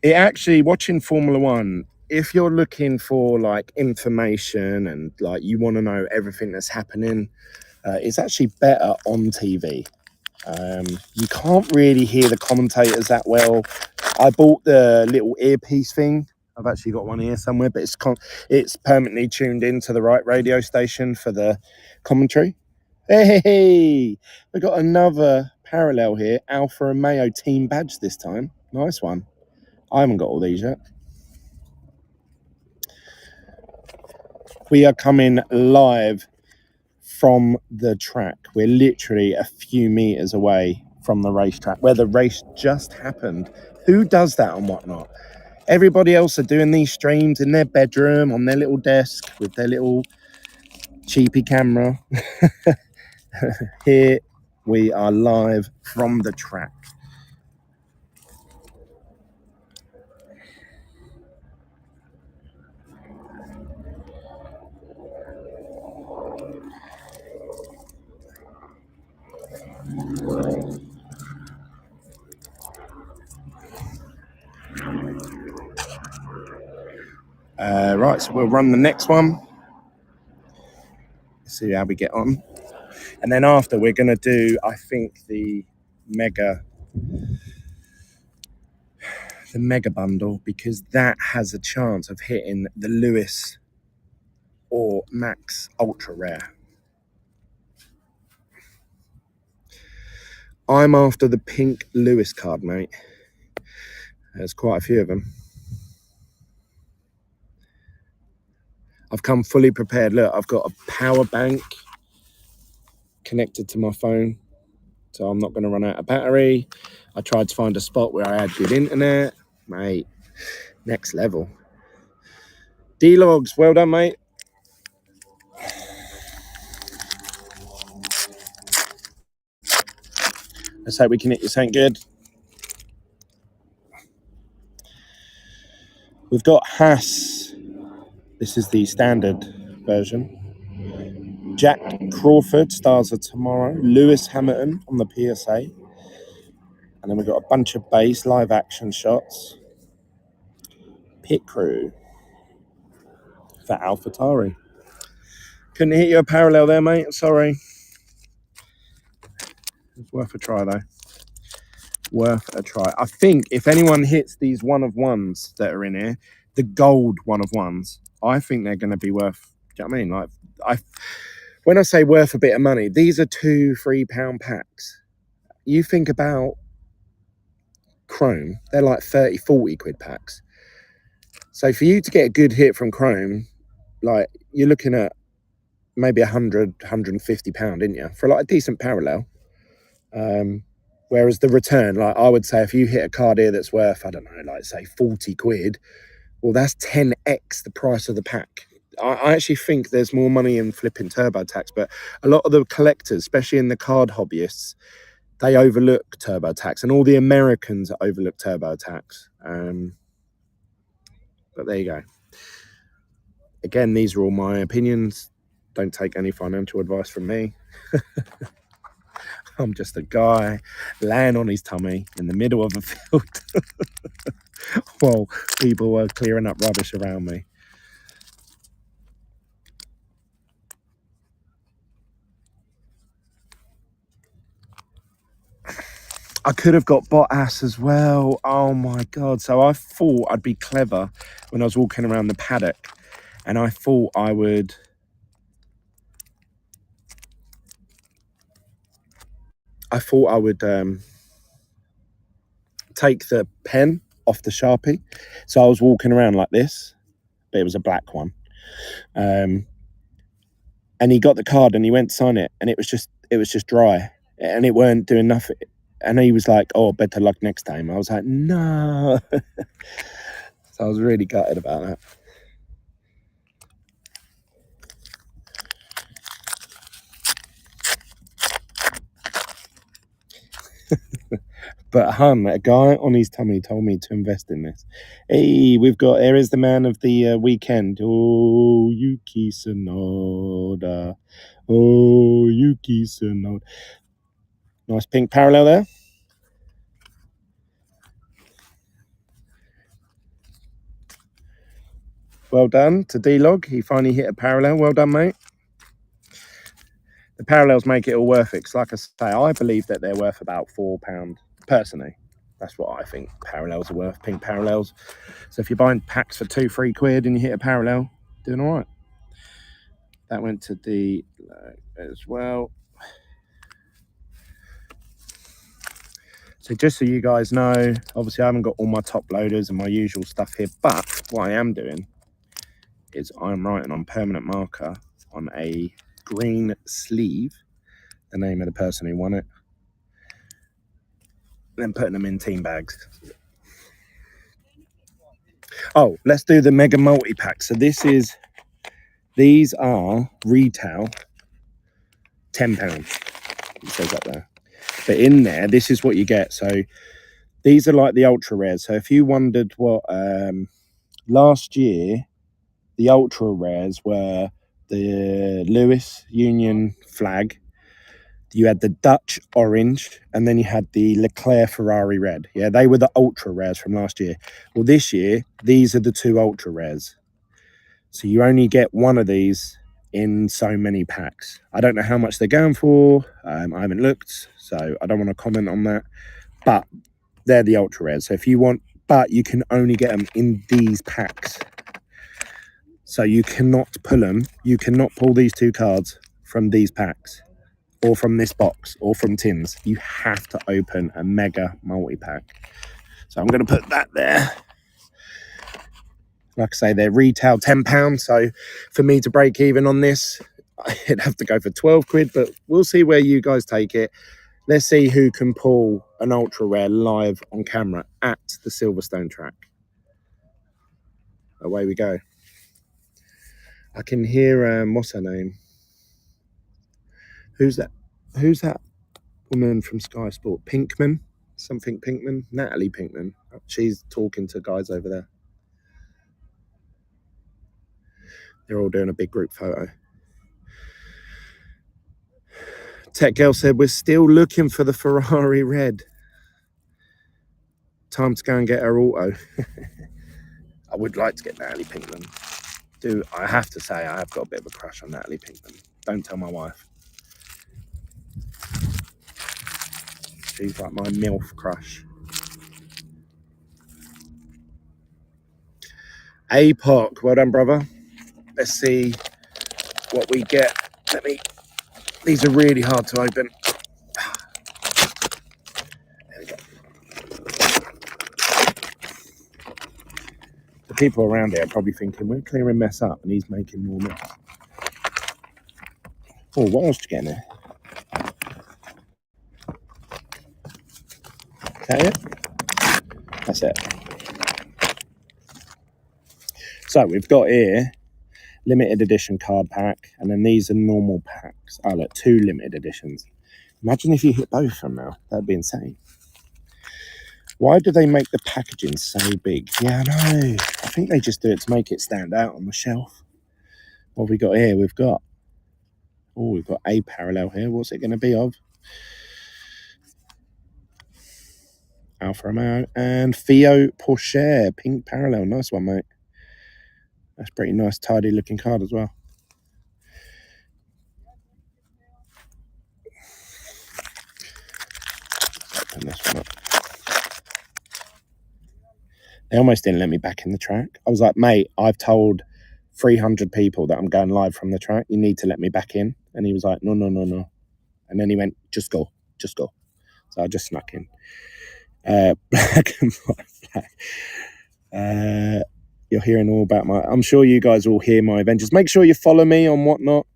It actually, watching Formula One, if you're looking for like information and like you want to know everything that's happening, it's actually better on TV. You can't really hear the commentators that well. I bought the little earpiece thing. I've actually got one here somewhere, but it's permanently tuned into the right radio station for the commentary. Hey, we got another parallel here. Alpha and Mayo team badge this time. Nice one. I haven't got all these yet. We are coming live from the track. We're literally a few meters away from the racetrack where the race just happened. Who does that and whatnot? Everybody else are doing these streams in their bedroom on their little desk with their little cheapy camera. Here we are live from the track. Right, so we'll run the next one. See how we get on. And then after, we're going to do, I think, the mega bundle, because that has a chance of hitting the Lewis or Max Ultra Rare. I'm after the pink Lewis card, mate. There's quite a few of them. I've come fully prepared. Look, I've got a power bank connected to my phone, so I'm not going to run out of battery. I tried to find a spot where I had good internet. Mate, next level. D-Logs, well done, mate. Let's hope we can hit you something good. We've got Haas. This is the standard version. Jack Crawford stars of tomorrow. Lewis Hamilton on the PSA. And then we've got a bunch of base live action shots. Pit crew for AlphaTauri. Couldn't hit you a parallel there, mate. Sorry. It's worth a try, though. Worth a try. I think if anyone hits these one-of-ones that are in here, the gold one-of-ones, I think they're going to be worth, do you know what I mean? Like, when I say worth a bit of money, these are £2-3 packs. You think about Chrome, they're like 30-40 quid packs. So for you to get a good hit from Chrome, like you're looking at maybe £100-150, didn't you? For like a decent parallel. Whereas the return, like I would say, if you hit a card here that's worth, I don't know, like say 40 quid, well, that's 10x the price of the pack. I actually think there's more money in flipping TurboTax, but a lot of the collectors, especially in the card hobbyists, they overlook TurboTax, and all the Americans overlook TurboTax. But there you go. Again, these are all my opinions. Don't take any financial advice from me. I'm just a guy laying on his tummy in the middle of a field while people are clearing up rubbish around me. I could have got Bottas as well. Oh my God. So I thought I'd be clever when I was walking around the paddock, and I thought I would take the pen off the Sharpie. So I was walking around like this, but it was a black one. And he got the card and he went to sign it, and it was just dry, and it weren't doing nothing. And he was like, "Oh, better luck next time." I was like, "No." So I was really gutted about that. But a guy on his tummy told me to invest in this. Hey, here is the man of the weekend. Oh, Yuki Tsunoda. Oh, Yuki Tsunoda. Nice pink parallel there. Well done to D-Log. He finally hit a parallel. Well done, mate. The parallels make it all worth it. Because like I say, I believe that they're worth about £4. Personally, that's what I think parallels are worth, pink parallels. So if you're buying packs for £2-3 and you hit a parallel, doing all right. That went to D as well. So just so you guys know, obviously I haven't got all my top loaders and my usual stuff here, but what I am doing is I'm writing on permanent marker on a green sleeve the name of the person who won it, then putting them in team bags. Oh, let's do the mega multi-pack. So these are retail £10. It says that there. But in there, this is what you get. So these are like the ultra rares. So if you wondered what last year, the ultra rares were the Lewis Union flag, you had the Dutch orange, and then you had the Leclerc Ferrari red. Yeah, they were the ultra rares from last year. Well, this year, these are the 2 ultra rares. So you only get one of these in so many packs. I don't know how much they're going for. I haven't looked, so I don't want to comment on that. But they're the ultra rares. So if you want, but you can only get them in these packs. So you cannot pull them. You cannot pull these 2 cards from these packs, or from this box, or from tins. You have to open a mega multi-pack. So I'm going to put that there. Like I say, they're retail £10. So for me to break even on this, I'd have to go for £12, but we'll see where you guys take it. Let's see who can pull an ultra rare live on camera at the Silverstone track. Away we go. I can hear, what's her name? Who's that woman from Sky Sport? Pinkman? Something Pinkman? Natalie Pinkman. She's talking to guys over there. They're all doing a big group photo. Tech Girl said, we're still looking for the Ferrari red. Time to go and get her auto. I would like to get Natalie Pinkman. I have to say, I have got a bit of a crush on Natalie Pinkman. Don't tell my wife. She's like my MILF crush. APOC, well done, brother. Let's see what we get. These are really hard to open. There we go. The people around here are probably thinking, we're clearing mess up and he's making more mess. Oh, what else did you get in there? Is that it? That's it. So we've got here limited edition card pack, and then these are normal packs. Oh, look, 2 limited editions. Imagine if you hit both of them now. That'd be insane. Why do they make the packaging so big? Yeah, I know. I think they just do it to make it stand out on the shelf. What have we got here? We've got a parallel here. What's it going to be of? Alfa Romeo and Theo Porcher, pink parallel. Nice one, mate. That's pretty nice, tidy looking card as well. Open this one up. They almost didn't let me back in the track. I was like, mate, I've told 300 people that I'm going live from the track. You need to let me back in. And he was like, no. And then he went, just go. So I just snuck in. Black and white flag. You're hearing all about I'm sure you guys will hear my adventures. Make sure you follow me on whatnot.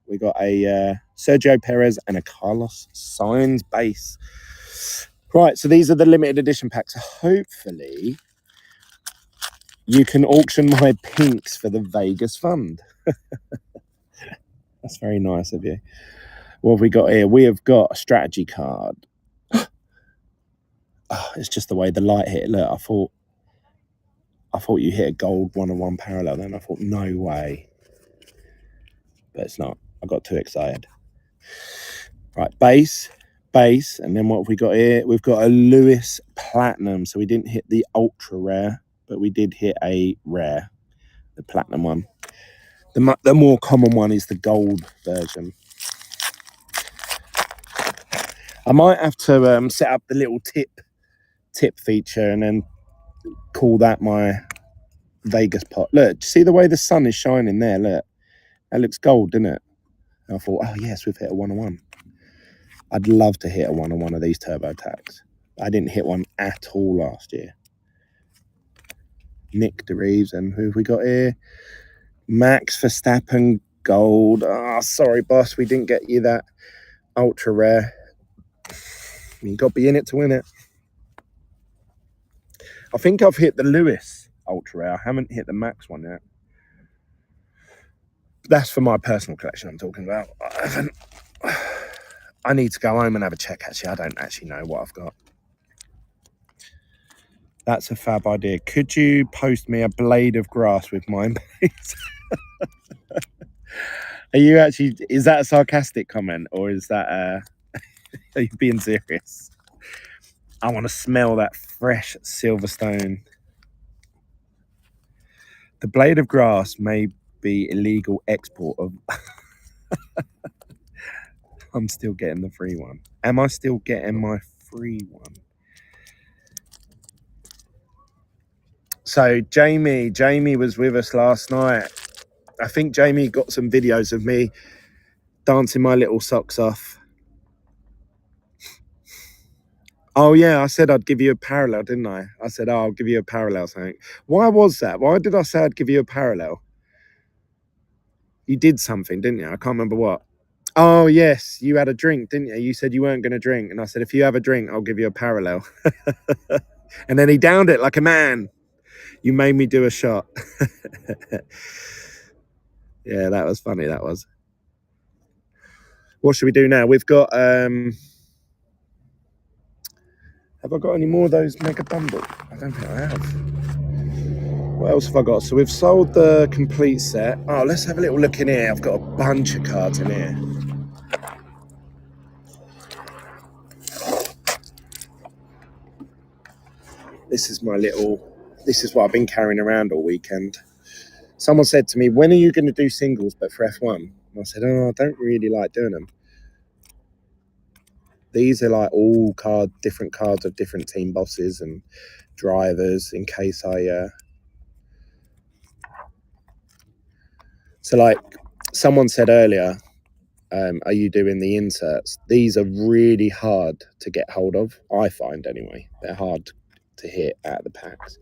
We got a Sergio Perez and a Carlos Sainz base. Right, so these are the limited edition packs. Hopefully, you can auction my pinks for the Vegas fund. That's very nice of you. What have we got here? We have got a strategy card. Oh, it's just the way the light hit. Look, I thought you hit a gold 1-on-1 parallel. Then I thought, no way. But it's not. I got too excited. Right, base, and then what have we got here? We've got a Lewis Platinum. So we didn't hit the ultra rare, but we did hit a rare, the platinum one. The more common one is the gold version. I might have to set up the little tip feature and then call that my Vegas pot. Look, see the way the sun is shining there? Look, that looks gold, doesn't it? And I thought, oh yes, we've hit a 1-on-1. I'd love to hit a 1-on-1 of these TurboTax. I didn't hit one at all last year. Nick DeReeves, and who have we got here? Max Verstappen gold. Oh, sorry, boss, we didn't get you that ultra rare. You got to be in it to win it. I think I've hit the Lewis ultra rare. I haven't hit the Max one yet. That's for my personal collection I'm talking about. I need to go home and have a check, actually. I don't actually know what I've got. That's a fab idea. Could you post me a blade of grass with mine, please? Are you actually, is that a sarcastic comment, or is that, are you being serious? I want to smell that fresh silverstone. The blade of grass may be illegal export of... I'm still getting the free one. Am I still getting my free one? So Jamie was with us last night. I think Jamie got some videos of me dancing my little socks off. Oh yeah, I said I'd give you a parallel, didn't I? I said, oh, I'll give you a parallel something. Why was that? Why did I say I'd give you a parallel? You did something, didn't you? I can't remember what. Oh yes, you had a drink, didn't you? You said you weren't going to drink, and I said, if you have a drink, I'll give you a parallel. And then he downed it like a man. You made me do a shot. Yeah, that was funny, that was. What should we do now? We've got, have I got any more of those mega bundles? I don't think I have. What else have I got? So we've sold the complete set. Oh, let's have a little look in here. I've got a bunch of cards in here. This is what I've been carrying around all weekend. Someone said to me, when are you going to do singles but for F1? And I said, oh, I don't really like doing them. These are like all different cards of different team bosses and drivers in case I... So like someone said earlier, are you doing the inserts? These are really hard to get hold of, I find anyway. They're hard to hit out of the packs.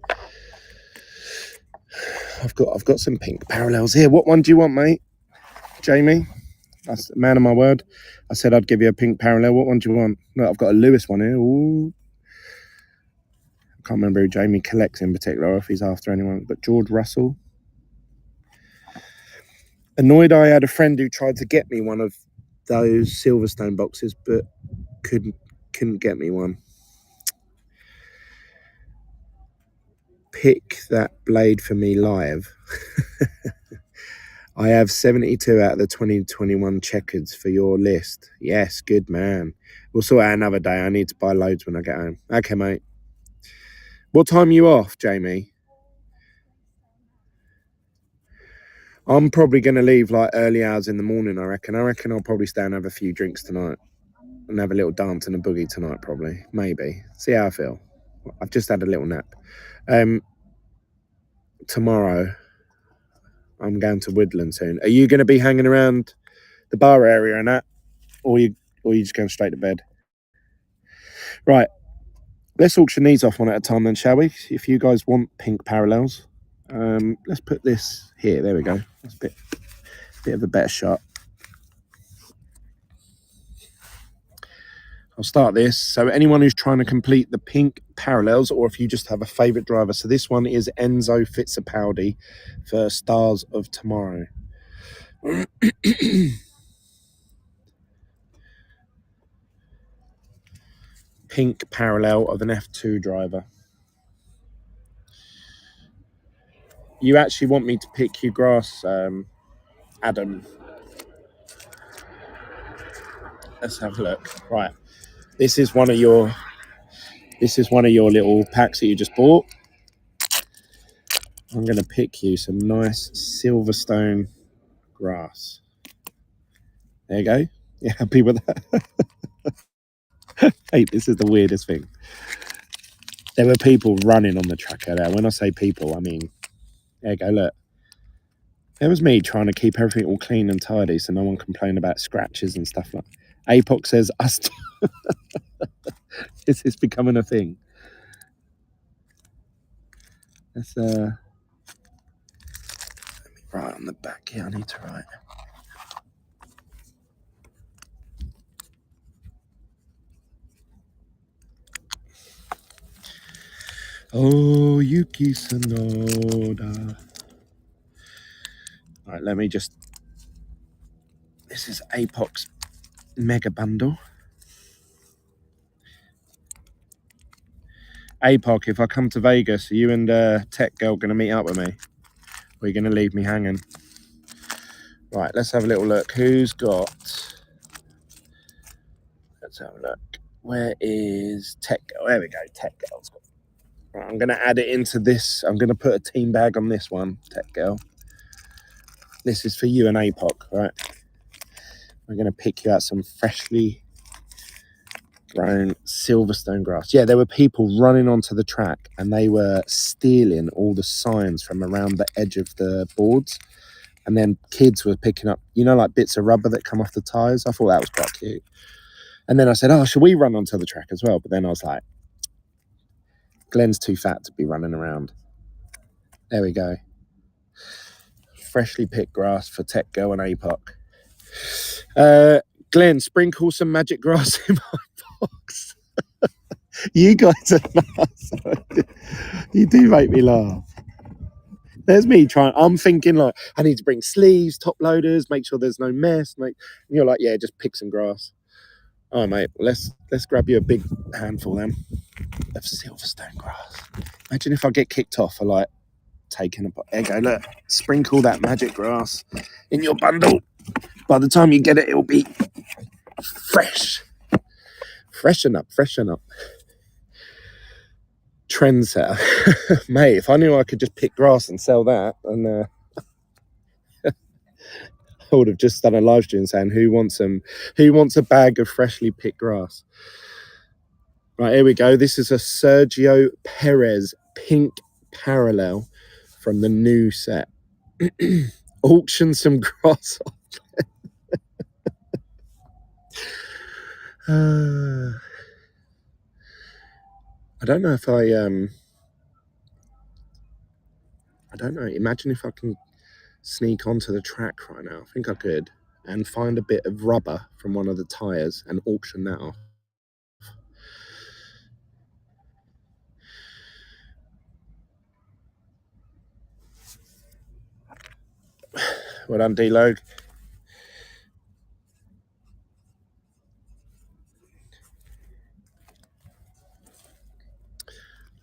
I've got some pink parallels here. What one do you want, mate? Jamie? That's man of my word. I said I'd give you a pink parallel. What one do you want? No, I've got a Lewis one here. Ooh. I can't remember who Jamie collects in particular, or if he's after anyone, but George Russell. Annoyed I had a friend who tried to get me one of those Silverstone boxes, but couldn't get me one. Pick that blade for me live. I have 72 out of the 2021 checkers for your list. Yes, good man. We'll sort out another day. I need to buy loads when I get home. Okay, mate. What time are you off, Jamie? I'm probably going to leave like early hours in the morning, I reckon. I reckon I'll probably stay and have a few drinks tonight and have a little dance and a boogie tonight, probably. Maybe. See how I feel. I've just had a little nap. Tomorrow, I'm going to Woodland soon. Are you going to be hanging around the bar area and that? Or you just going straight to bed? Right. Let's auction these off one at a time then, shall we? If you guys want pink parallels. Let's put this here. There we go. That's a bit of a better shot. I'll start this. So anyone who's trying to complete the pink parallels, or if you just have a favorite driver. So this one is Enzo Fittipaldi for Stars of Tomorrow. Pink parallel of an F2 driver. You actually want me to pick your grass, Adam? Let's have a look. Right. This is one of your little packs that you just bought. I'm going to pick you some nice silverstone grass. There you go. You happy with that? Hey, this is the weirdest thing. There were people running on the track there. When I say people, I mean, there you go, look. There was me trying to keep everything all clean and tidy so no one complained about scratches and stuff like that. APOC says, this is becoming a thing. Let's, let me write on the back here. I need to write. Oh, Yuki Tsunoda. All right, let me just... This is APOC's mega bundle. APOC, if I come to Vegas, are you and Tech Girl going to meet up with me? Or are you going to leave me hanging? Right, let's have a little look. Who's got... Let's have a look. Where is Tech Girl? There we go. Tech Girl's got... Right, I'm going to add it into this. I'm going to put a team bag on this one, Tech Girl. This is for you and APOC, right? I'm going to pick you out some freshly grown silverstone grass. Yeah, there were people running onto the track and they were stealing all the signs from around the edge of the boards. And then kids were picking up, you know, like bits of rubber that come off the tyres. I thought that was quite cute. And then I said, oh, should we run onto the track as well? But then I was like, Glenn's too fat to be running around. There we go. Freshly picked grass for Tech Girl and APOC. Glenn, sprinkle some magic grass in my box. You guys are nuts. You do make me laugh. There's me trying. I'm thinking like I need to bring sleeves, top loaders, make sure there's no mess. And you're like, yeah, just pick some grass. All right, mate. Let's grab you a big handful then of silverstone grass. Imagine if I get kicked off for like taking a. There you go. Look, sprinkle that magic grass in your bundle. By the time you get it, it'll be fresh. Freshen up. Trendsetter. Mate, if I knew I could just pick grass and sell that, and I would have just done a live stream saying who wants a bag of freshly picked grass. Right, here we go. This is a Sergio Perez pink parallel from the new set. Auction some grass off. I don't know if I don't know. Imagine if I can sneak onto the track right now. I think I could. And find a bit of rubber from one of the tyres and auction that off. Well done, D-Log.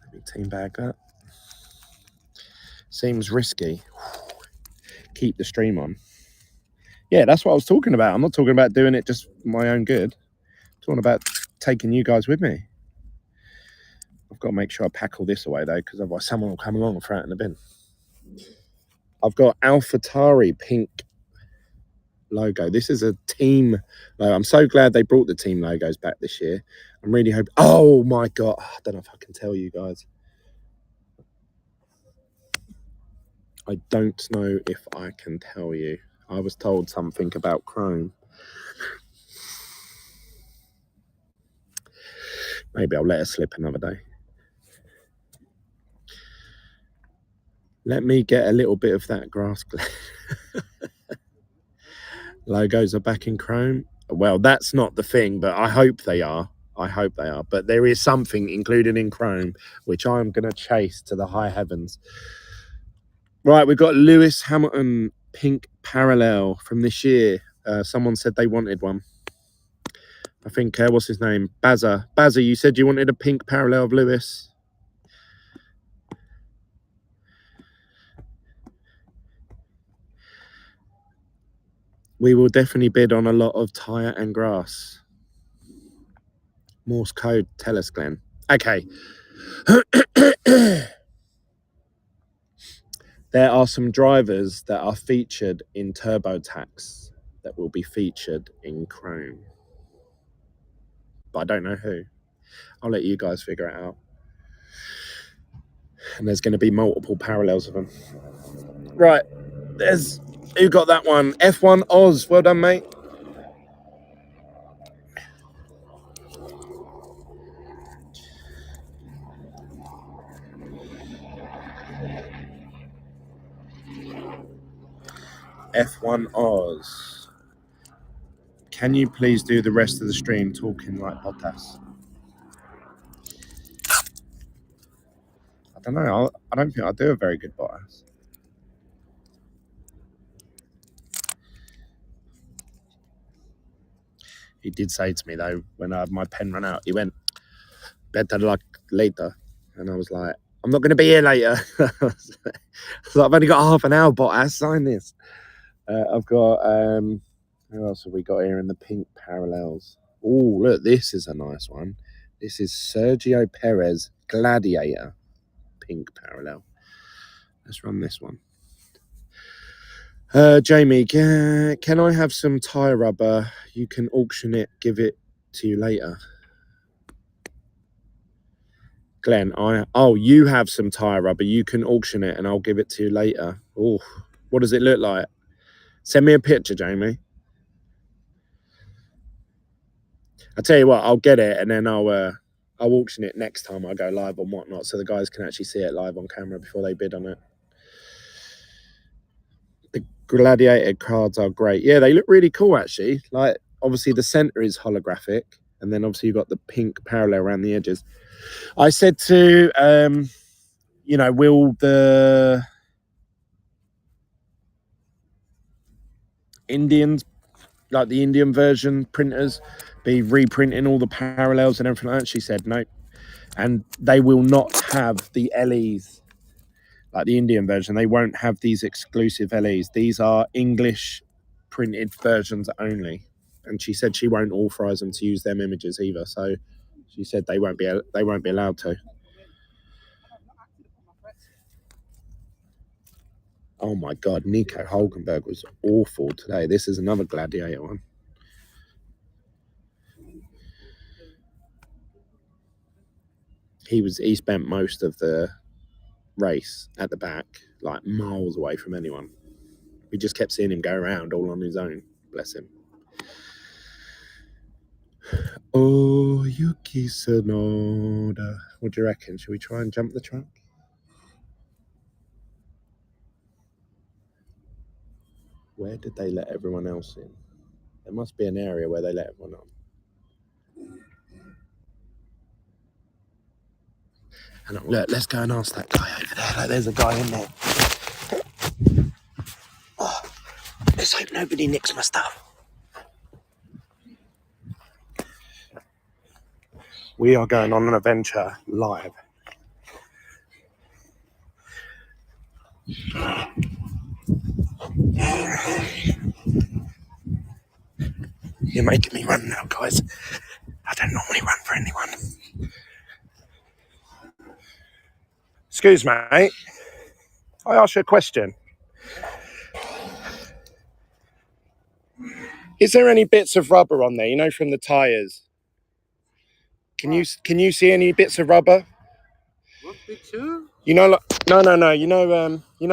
Let me team bag that. Seems risky. Keep the stream on. Yeah, that's what I was talking about. I'm not talking about doing it just for my own good. I'm talking about taking you guys with me. I've got to make sure I pack all this away though, because otherwise someone will come along and throw it in the bin. I've got AlphaTauri pink logo. This is a team logo. I'm so glad they brought the team logos back this year. I'm really hoping. Oh my God. I don't know if I can tell you guys. I don't know if I can tell you. I was told something about Chrome. Maybe I'll let it slip another day. Let me get a little bit of that grass. Logos are back in Chrome. Well, that's not the thing, but I hope they are. I hope they are. But there is something included in Chrome, which I'm going to chase to the high heavens. Right, we've got Lewis Hamilton pink parallel from this year. Someone said they wanted one. I think, what's his name? Bazza. Bazza, you said you wanted a pink parallel of Lewis. We will definitely bid on a lot of tyre and grass. Morse code, tell us, Glenn. Okay. There are some drivers that are featured in TurboTax that will be featured in Chrome. But I don't know who. I'll let you guys figure it out. And there's going to be multiple parallels of them. Right. There's... Who got that one? F1 Oz. Well done, mate. F1 Oz. Can you please do the rest of the stream talking like Bottas? I don't know. I don't think I do a very good Bottas. He did say to me, though, when my pen ran out, he went, better luck later. And I was like, I'm not going to be here later. So I've only got half an hour, Bottas, sign this. I've got, who else have we got here in the pink parallels? Oh, look, this is a nice one. This is Sergio Perez Gladiator pink parallel. Let's run this one. Jamie, can I have some tyre rubber? You can auction it, give it to you later. Glenn, you have some tyre rubber. You can auction it and I'll give it to you later. Oh, what does it look like? Send me a picture, Jamie. I'll tell you what, I'll get it and then I'll auction it next time I go live and whatnot, so the guys can actually see it live on camera before they bid on it. The Gladiator cards are great. Yeah, they look really cool, actually. Like, obviously the center is holographic, and then obviously you've got the pink parallel around the edges. I said to, will the Indians, like the Indian version printers, be reprinting all the parallels and everything like that? She said no. And they will not have the LEs like the Indian version. They won't have these exclusive LEs. These are English printed versions only. And she said she won't authorize them to use them images either. So she said they won't be allowed to. Oh my God, Nico Hulkenberg was awful today. This is another Gladiator one. He spent most of the race at the back, like miles away from anyone. We just kept seeing him go around all on his own. Bless him. Oh, Yuki Tsunoda. What do you reckon? Should we try and jump the track? Where did they let everyone else in? There must be an area where they let everyone on. And look, let's go and ask that guy over there. Like, there's a guy in there. Oh, let's hope nobody nicks my stuff. We are going on an adventure live. You're making me run now, guys. I don't normally run for anyone. Excuse me, mate. I asked you a question. Is there any bits of rubber on there, from the tyres? Can you see any bits of rubber? What picture? No.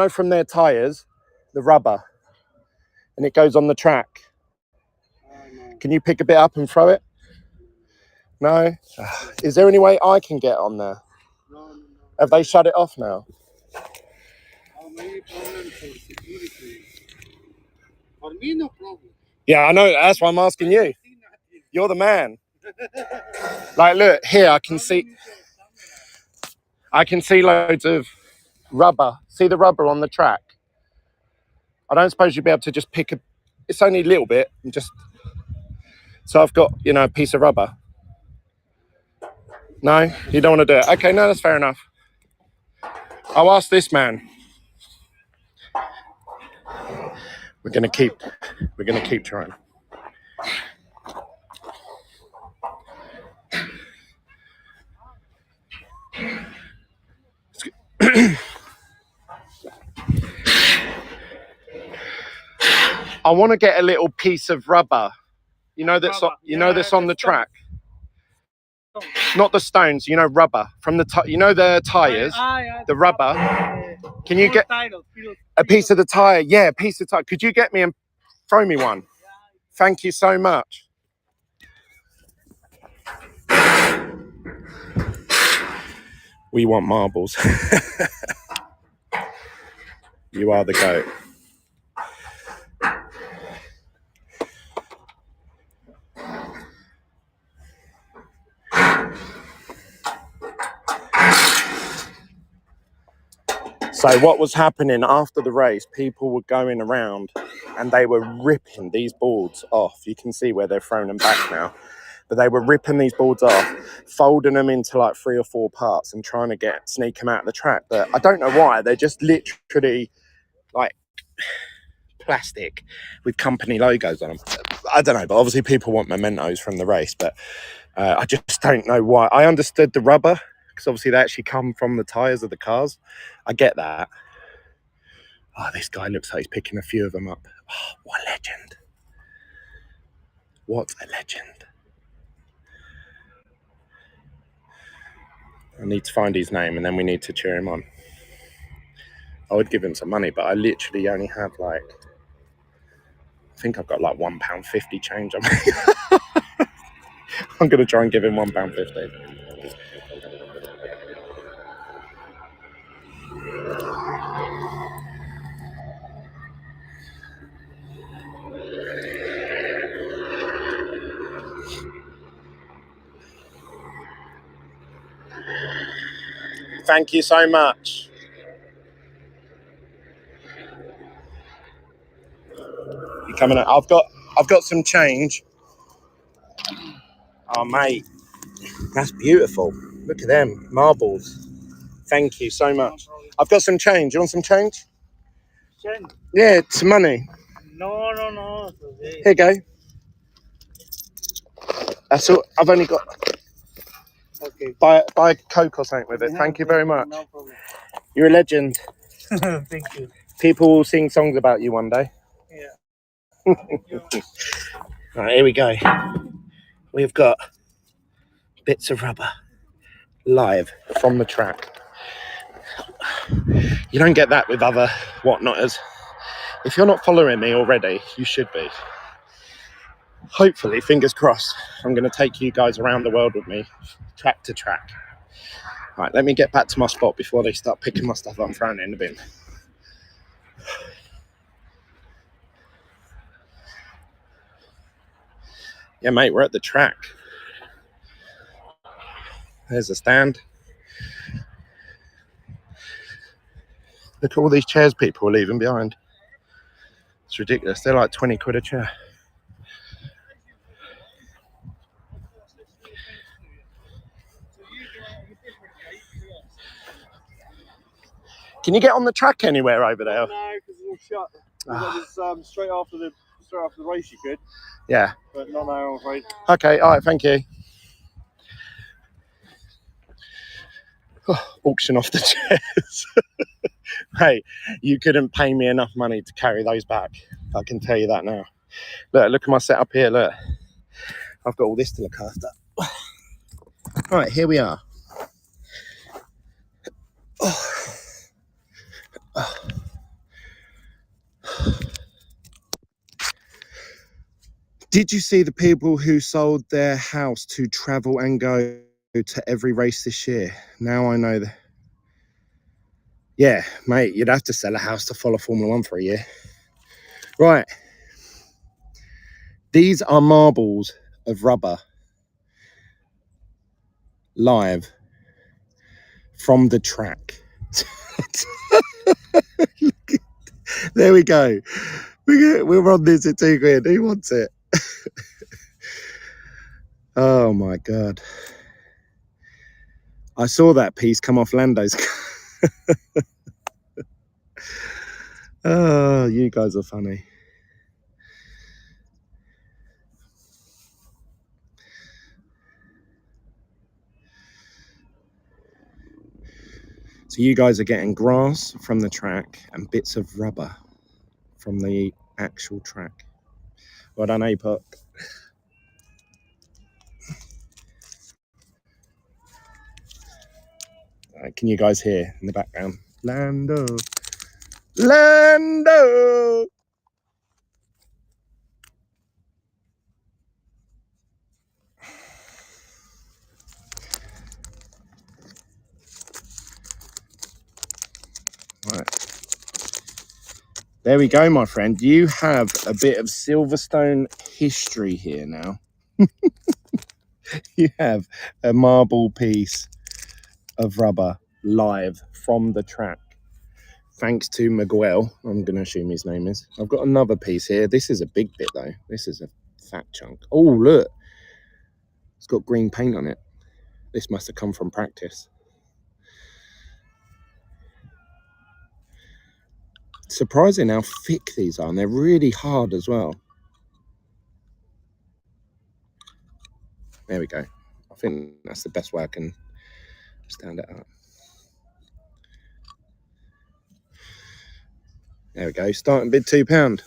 From their tyres, the rubber, and it goes on the track. No. Can you pick a bit up and throw it? No. Is there any way I can get on there? No. Have they shut it off now? Maybe problem for security. For me, no problem. Yeah, I know. That's why I'm asking you. You're the man. Like, look here. I can see loads of rubber. See the rubber on the track? I don't suppose you'd be able to just pick a... It's only a little bit. And just... So I've got, you know, a piece of rubber. No? You don't want to do it? Okay, no, that's fair enough. I'll ask this man. We're gonna keep trying. I want to get a little piece of rubber. You know that's that's on the track. Not the stones. You know, rubber from the you know the tires. The rubber. Can you get a piece of the tire? Yeah, a piece of tire. Could you get me and throw me one? Thank you so much. We want marbles. You are the goat. So what was happening after the race, people were going around and they were ripping these boards off. You can see where they're throwing them back now. But they were ripping these boards off, folding them into like 3 or 4 parts and trying to sneak them out of the track. But I don't know why. They're just literally like plastic with company logos on them. I don't know, but obviously people want mementos from the race. But I just don't know why. I understood the rubber because obviously they actually come from the tyres of the cars. I get that. Oh, this guy looks like he's picking a few of them up. Oh, what a legend. What a legend. I need to find his name and then we need to cheer him on. I would give him some money, but I literally only have like, I think I've got like £1.50 change on me. I'm going to try and give him £1.50. Thank you so much. You coming out? I've got some change. Oh mate, that's beautiful. Look at them marbles. Thank you so much. I've got some change. You want some change? Change? Yeah, some money. No. Here you go. That's all. I've only got. Okay. Buy a Coke or something with it. Thank you very much. No problem. You're a legend. Thank you. People will sing songs about you one day. Yeah. Thank you. Right, here we go. We've got bits of rubber live from the track. You don't get that with other whatnotters. If you're not following me already, you should be. Hopefully, fingers crossed, I'm going to take you guys around the world with me, track to track. Right, let me get back to my spot before they start picking my stuff up and throwing it in the bin. Yeah, mate, we're at the track. There's a stand. Look at all these chairs people are leaving behind. It's ridiculous. They're like 20 quid a chair. Can you get on the track anywhere over there? No, because it's all shut. Straight after the race you could. Yeah. But not now, I'm afraid. Okay, all right, thank you. Oh, auction off the chairs. Hey, you couldn't pay me enough money to carry those back. I can tell you that now. Look at my setup here, look. I've got all this to look after. Right, here we are. Oh. Did you see the people who sold their house to travel and go to every race this year? Now I know that. Yeah, mate, you'd have to sell a house to follow Formula One for a year. Right. These are marbles of rubber live from the track. There we go. We'll run this at £2 grand. Who wants it? Oh my God. I saw that piece come off Lando's. Oh, you guys are funny. So you guys are getting grass from the track and bits of rubber from the actual track. Well done, APOC. Can you guys hear in the background? Lando. Lando! Right. There we go, my friend. You have a bit of Silverstone history here now. You have a marble piece of rubber live from the track. Thanks to Miguel, I'm going to assume his name is. I've got another piece here. This is a big bit, though. This is a fat chunk. Oh, look. It's got green paint on it. This must have come from practice. Surprising how thick these are, and they're really hard as well. There we go. I think that's the best way I can stand it up. There we go. Starting bid £2.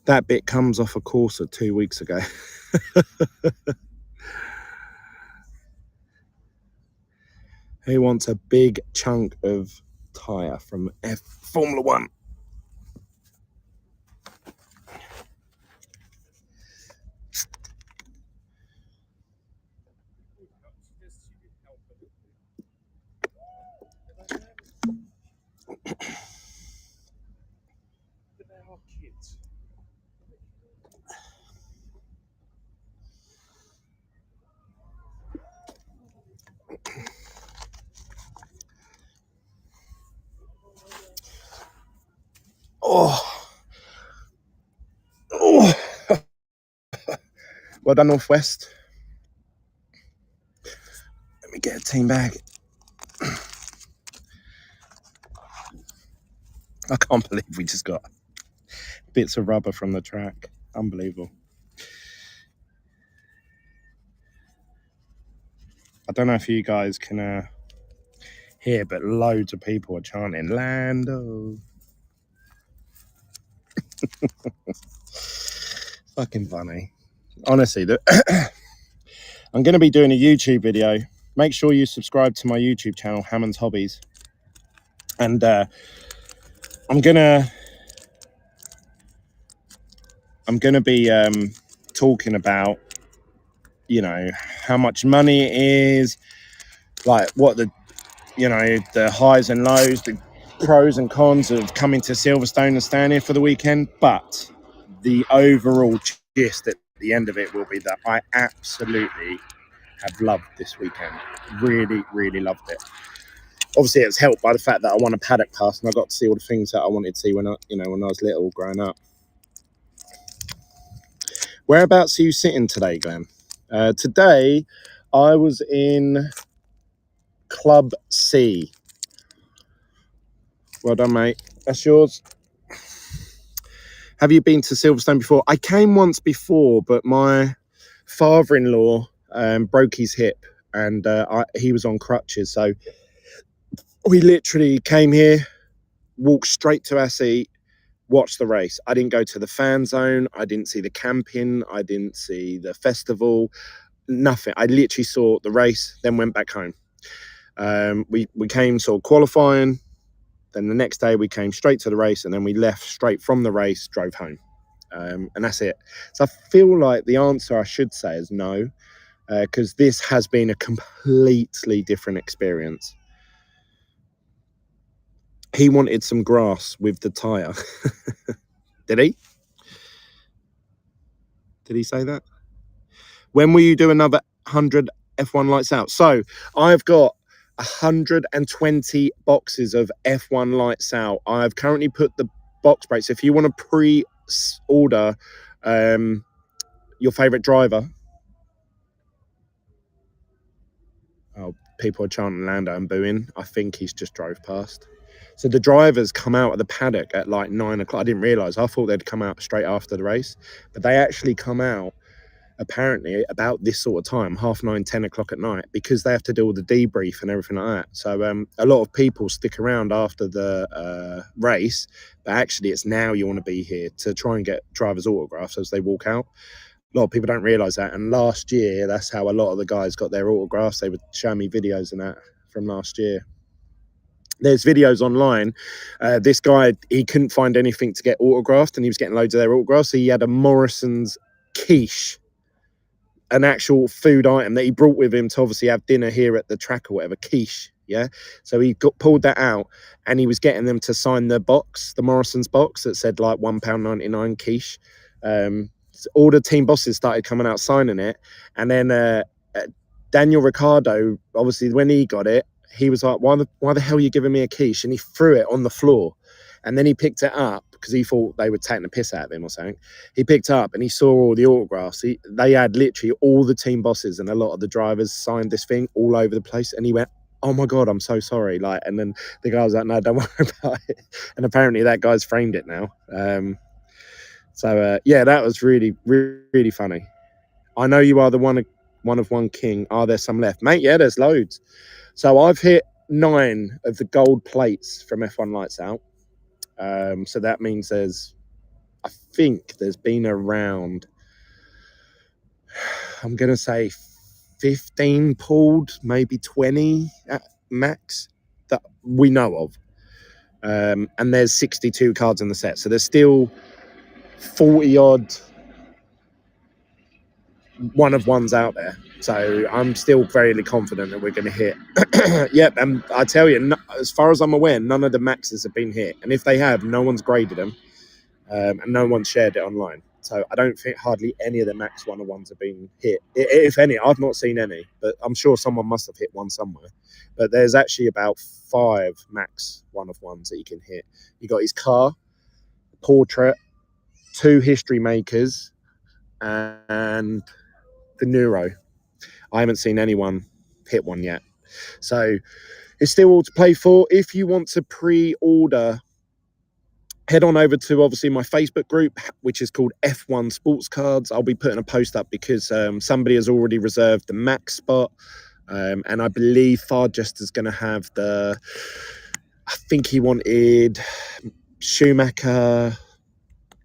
That bit comes off a Corsa 2 weeks ago. Who wants a big chunk of tyre from Formula One? Oh, oh. Well done, Northwest. Let me get a team bag. I can't believe we just got bits of rubber from the track. Unbelievable. I don't know if you guys can hear, but loads of people are chanting Lando. Fucking funny. Honestly, I'm going to be doing a YouTube video. Make sure you subscribe to my YouTube channel, Hammond's Hobbies. And I'm gonna be talking about, you know, how much money it is, like what the, you know, the highs and lows, the pros and cons of coming to Silverstone and staying here for the weekend. But the overall gist at the end of it will be that I absolutely have loved this weekend. Really, really loved it. Obviously, it's helped by the fact that I won a paddock pass and I got to see all the things that I wanted to see when I was little, growing up. Whereabouts are you sitting today, Glenn? Today, I was in Club C. Well done, mate. That's yours. Have you been to Silverstone before? I came once before, but my father-in-law broke his hip and he was on crutches. So we literally came here, walked straight to our seat, watched the race. I didn't go to the fan zone. I didn't see the camping. I didn't see the festival. Nothing. I literally saw the race, then went back home. We came, saw qualifying. Then the next day we came straight to the race, and then we left straight from the race, drove home. And that's it. So I feel like the answer I should say is no. because this has been a completely different experience. He wanted some grass with the tyre. Did he? Did he say that? When will you do another 100 F1 lights out? So I've got 120 boxes of F1 lights out. I've currently put the box breaks. If you want to pre-order your favorite driver. Oh, people are chanting Lando and booing. I think he's just drove past. So the drivers come out of the paddock at like 9 o'clock. I didn't realise. I thought they'd come out straight after the race. But they actually come out apparently about this sort of time, 9:30, 10 o'clock at night, because they have to do all the debrief and everything like that. So a lot of people stick around after the race, but actually it's now you want to be here to try and get drivers' autographs as they walk out. A lot of people don't realise that. And last year, that's how a lot of the guys got their autographs. They would show me videos and that from last year. There's videos online. This guy, he couldn't find anything to get autographed and he was getting loads of their autographs. So he had a Morrison's quiche, an actual food item that he brought with him to obviously have dinner here at the track or whatever, quiche. Yeah. So he pulled that out and he was getting them to sign the box, the Morrison's box that said like £1.99 quiche. All the team bosses started coming out signing it. And then Daniel Ricciardo, obviously when he got it, he was like, why the hell are you giving me a quiche? And he threw it on the floor. And then he picked it up because he thought they were taking the piss out of him or something. He picked it up and he saw all the autographs. They had literally all the team bosses and a lot of the drivers signed this thing all over the place. And he went, oh my God, I'm so sorry. Like, and then the guy was like, no, don't worry about it. And apparently that guy's framed it now. Yeah, that was really, really, really funny. I know you are the one of one king. Are there some left? Mate, yeah, there's loads. So I've hit 9 of the gold plates from F1 Lights Out. So that means I think there's been around, I'm going to say 15 pulled, maybe 20 at max that we know of. And there's 62 cards in the set. So there's still 40 odd one of ones out there. So I'm still fairly confident that we're going to hit. Yep, and I tell you, as far as I'm aware, none of the maxes have been hit. And if they have, no one's graded them. And no one shared it online. So I don't think hardly any of the max 101s have been hit. If any, I've not seen any, but I'm sure someone must have hit one somewhere. But there's actually about 5 max 101s that you can hit. You got his car, portrait, 2 history makers, and the Neuro. I haven't seen anyone hit one yet. So it's still all to play for. If you want to pre-order, head on over to obviously my Facebook group, which is called F1 Sports Cards. I'll be putting a post up because somebody has already reserved the max spot. And I believe Farjest is going to have I think he wanted Schumacher,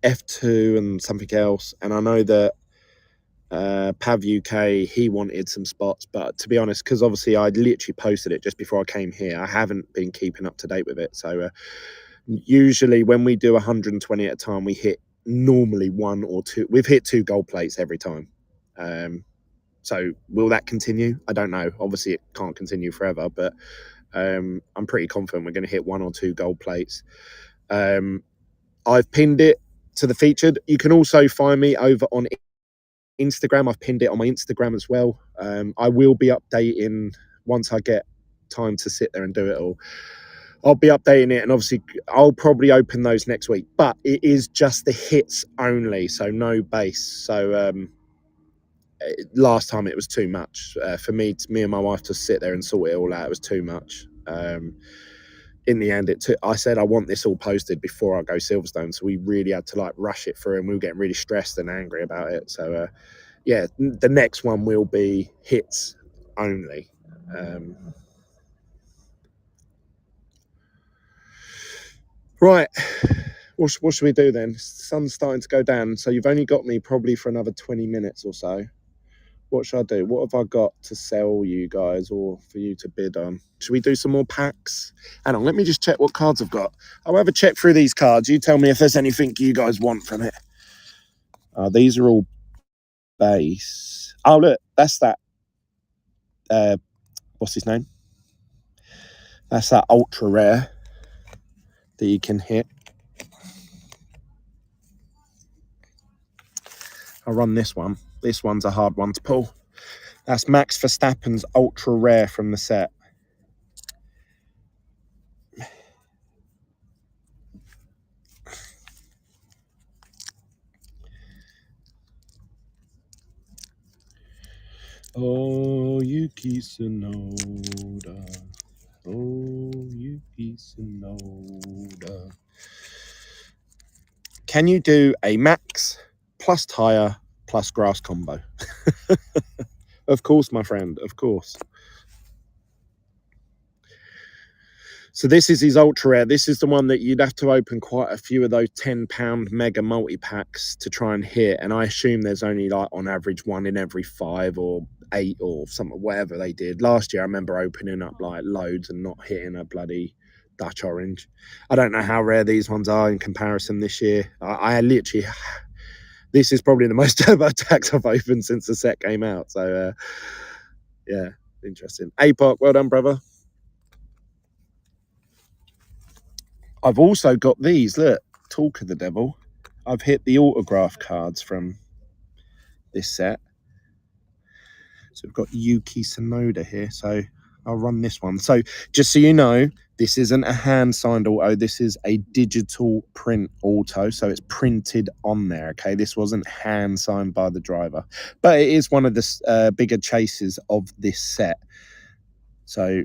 F2 and something else. And I know that Pav UK, he wanted some spots. But to be honest, because obviously I literally posted it just before I came here, I haven't been keeping up to date with it. So usually when we do 120 at a time, we hit normally 1 or 2. We've hit 2 gold plates every time. So will that continue? I don't know. Obviously, it can't continue forever, but I'm pretty confident we're going to hit 1 or 2 gold plates. I've pinned it to the featured. You can also find me over on Instagram. I've pinned it on my Instagram as well. I will be updating once I get time to sit there and do it all. I'll be updating it, and obviously I'll probably open those next week, but it is just the hits only, so no base. So last time it was too much for me and my wife to sit there and sort it all out. It was too much. In the end, I said I want this all posted before I go Silverstone, so we really had to like rush it through, and we were getting really stressed and angry about it. So yeah, the next one will be hits only. Right, what should we do then? The sun's starting to go down, so you've only got me probably for another 20 minutes or so. What should I do? What have I got to sell you guys or for you to bid on? Should we do some more packs? Hang on, let me just check what cards I've got. I'll have a check through these cards. You tell me if there's anything you guys want from it. These are all base. Oh, look, that's that what's his name? That's that ultra rare that you can hit. I'll run this one. This one's a hard one to pull. That's Max Verstappen's ultra rare from the set. Oh, Yuki Tsunoda. Oh, Yuki Tsunoda. Can you do a max plus tyre plus grass combo? Of course, my friend, of course. So this is his ultra rare. This is the one that you'd have to open quite a few of those £10 mega multi-packs to try and hit. And I assume there's only like on average one in every 5 or 8 or something, whatever they did. Last year, I remember opening up like loads and not hitting a bloody Dutch orange. I don't know how rare these ones are in comparison this year. I literally, this is probably the most turbo tax I've opened since the set came out. So yeah, interesting. APOC, well done, brother. I've also got these, look, talk of the devil. I've hit the autograph cards from this set. So we've got Yuki Tsunoda here. So I'll run this one. So just so you know, this isn't a hand-signed auto. This is a digital print auto. So it's printed on there, okay? This wasn't hand-signed by the driver. But it is one of the bigger chases of this set. So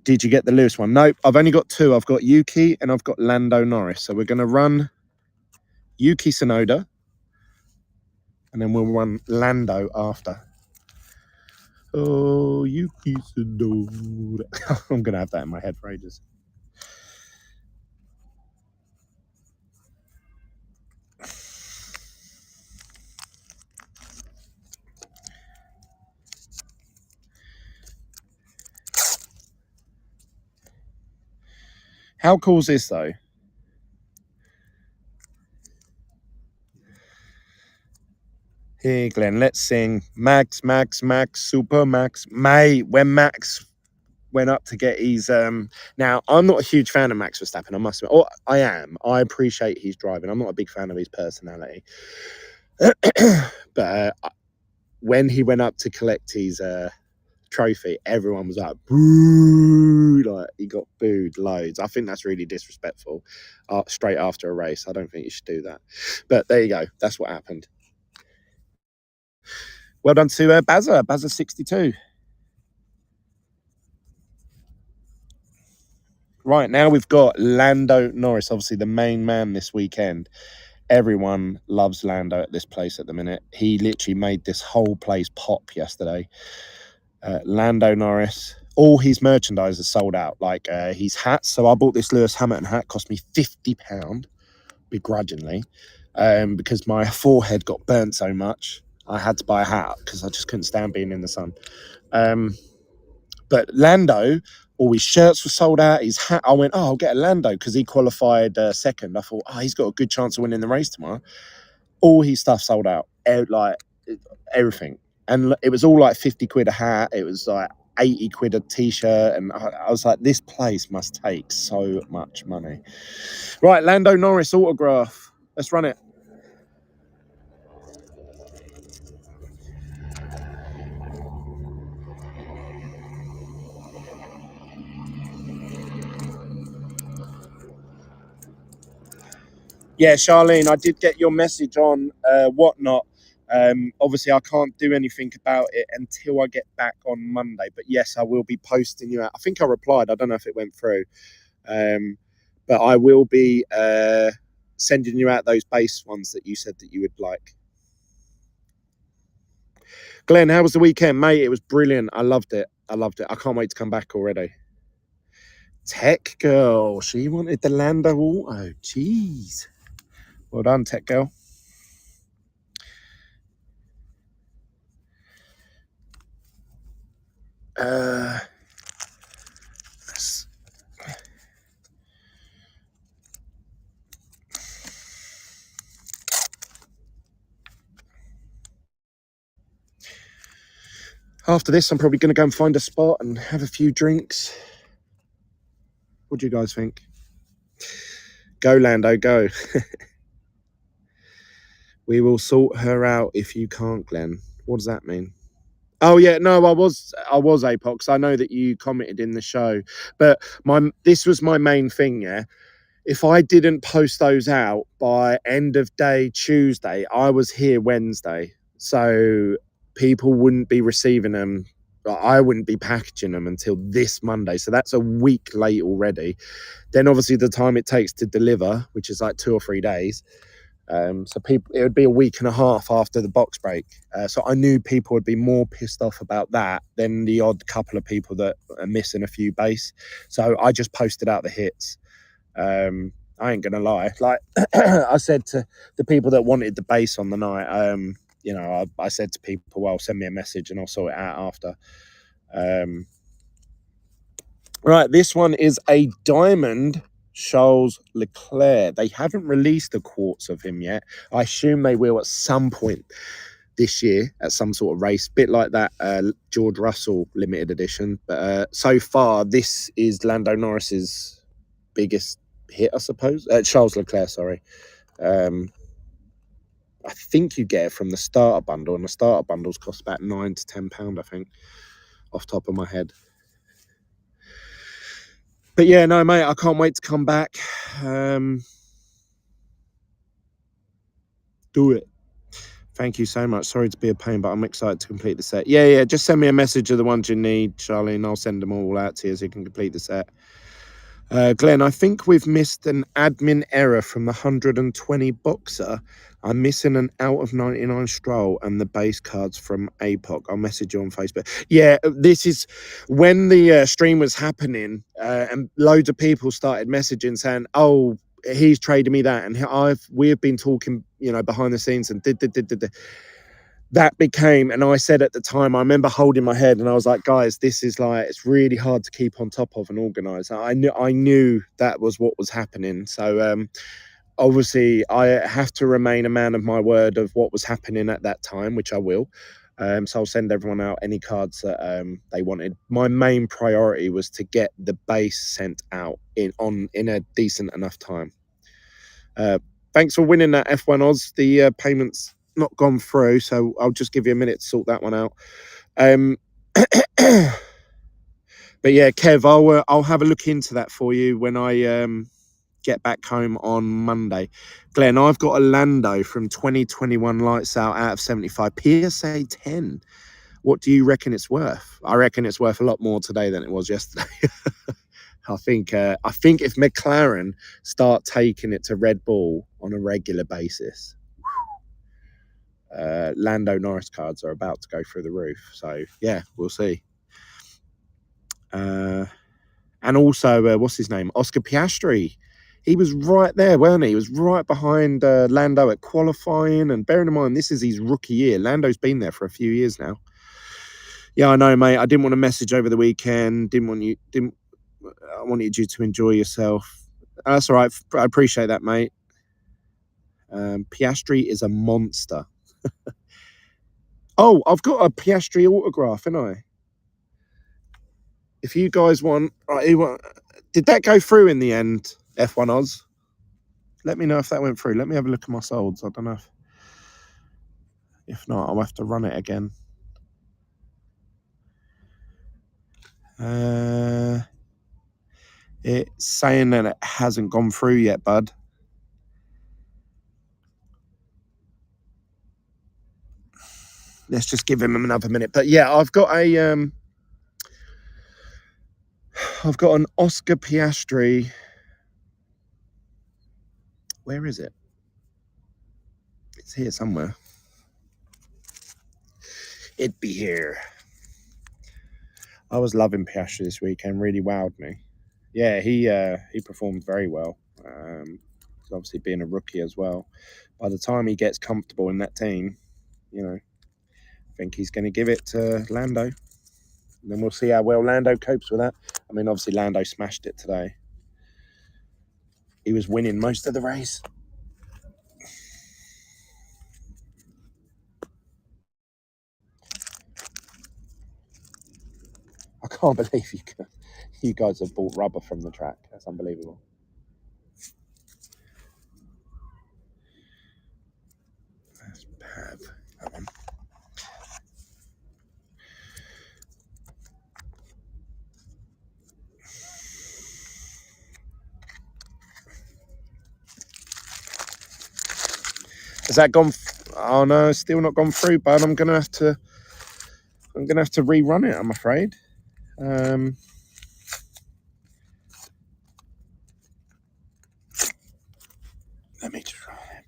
did you get the Lewis one? Nope, I've only got 2. I've got Yuki and I've got Lando Norris. So we're going to run Yuki Tsunoda and then we'll run Lando after. Oh, Yuki Tsunoda. I'm going to have that in my head for ages. How cool is this, though? Here, Glenn, let's sing Max, Max, Max, Super Max. Mate, when Max went up to get his... Now, I'm not a huge fan of Max Verstappen, I must admit. Oh, I am. I appreciate his driving. I'm not a big fan of his personality. But when he went up to collect his trophy, everyone was like, boo, like he got booed loads. I think that's really disrespectful straight after a race. I don't think you should do that. But there you go. That's what happened. Well done to Bazza 62. Right, now we've got Lando Norris, obviously the main man this weekend. Everyone loves Lando at this place at the minute. He literally made this whole place pop yesterday. Lando Norris, all his merchandise is sold out, like his hats. So I bought this Lewis Hamilton hat, cost me £50 begrudgingly, because my forehead got burnt so much. I had to buy a hat because I just couldn't stand being in the sun. But Lando, all his shirts were sold out. His hat, I went, oh, I'll get a Lando because he qualified second. I thought, oh, he's got a good chance of winning the race tomorrow. All his stuff sold out, like everything. And it was all like 50 quid a hat. It was like 80 quid a t-shirt. And I was like, this place must take so much money. Right, Lando Norris autograph. Let's run it. Yeah, Charlene, I did get your message on Whatnot. Obviously, I can't do anything about it until I get back on Monday. But yes, I will be posting you out. I think I replied. I don't know if it went through. But I will be sending you out those base ones that you said that you would like. Glenn, how was the weekend, mate? It was brilliant. I loved it. I can't wait to come back already. Tech Girl. She wanted the Lando Auto. Jeez. Well done, Tech Girl. After this, I'm probably going to go and find a spot and have a few drinks. What do you guys think? Go, Lando, go. We will sort her out if you can't, Glenn. What does that mean? Oh yeah, no, I was APOC. I know that you commented in the show, but this was my main thing. Yeah, if I didn't post those out by end of day Tuesday, I was here Wednesday, so people wouldn't be receiving them. I wouldn't be packaging them until this Monday, so that's a week late already. Then obviously the time it takes to deliver, which is like 2 or 3 days. So people, it would be a week and a half after the box break. So I knew people would be more pissed off about that than the odd couple of people that are missing a few base. So I just posted out the hits. I ain't gonna lie. Like I said to the people that wanted the base on the night, I said to people, well, send me a message and I'll sort it out after. Right, this one is a diamond Charles Leclerc. They haven't released the quartz of him yet. I assume they will at some point this year at some sort of race, bit like that George Russell limited edition. But so far, this is Lando Norris's biggest hit, I suppose. Charles Leclerc, sorry. I think you get it from the starter bundle, and the starter bundles cost about £9 to £10, I think, off the top of my head. But yeah, no, mate, I can't wait to come back. Do it. Thank you so much. Sorry to be a pain, but I'm excited to complete the set. Yeah, just send me a message of the ones you need, Charlie, and I'll send them all out to you so you can complete the set. Glenn, I think we've missed an admin error from the 120 boxer. I'm missing an out of 99 Stroll and the base cards from APOC. I'll message you on Facebook. Yeah, this is when the stream was happening and loads of people started messaging saying, oh, he's traded me that. And we've been talking, behind the scenes and did. That became, and I said at the time, I remember holding my head and I was like, guys, this is like, it's really hard to keep on top of and organize. I knew that was what was happening. So obviously I have to remain a man of my word of what was happening at that time, which I will. So I'll send everyone out any cards that they wanted. My main priority was to get the base sent out in a decent enough time. Thanks for winning that F1 Oz. The payments not gone through, so I'll just give you a minute to sort that one out. But yeah, Kev, I'll have a look into that for you when I get back home on Monday. Glenn, I've got a Lando from 2021 Lights Out of 75 PSA 10. What do you reckon it's worth? I reckon it's worth a lot more today than it was yesterday. I think if McLaren start taking it to Red Bull on a regular basis, Lando Norris cards are about to go through the roof. So yeah, we'll see. And also, what's his name? Oscar Piastri. He was right there, weren't he? He was right behind Lando at qualifying. And bearing in mind, this is his rookie year. Lando's been there for a few years now. Yeah, I know, mate. I didn't want to message over the weekend. I wanted you to enjoy yourself. That's all right. I appreciate that, mate. Piastri is a monster. Oh, I've got a Piastri autograph, haven't I? If you guys want, did that go through in the end, F1 Oz? Let me know if that went through. Let me have a look at my solds. I don't know. If not, I'll have to run it again. It's saying that it hasn't gone through yet, bud. Let's just give him another minute. But yeah, I've got an Oscar Piastri. Where is it? It's here somewhere. It'd be here. I was loving Piastri this weekend. Really wowed me. Yeah, he performed very well. Obviously being a rookie as well. By the time he gets comfortable in that team, I think he's going to give it to Lando. And then we'll see how well Lando copes with that. I mean, obviously Lando smashed it today. He was winning most of the race. can't believe you guys have bought rubber from the track. That's unbelievable. That's Pav. That one. Has that gone? Oh no, it's still not gone through, bud. I'm gonna have to rerun it, I'm afraid. Let me try it.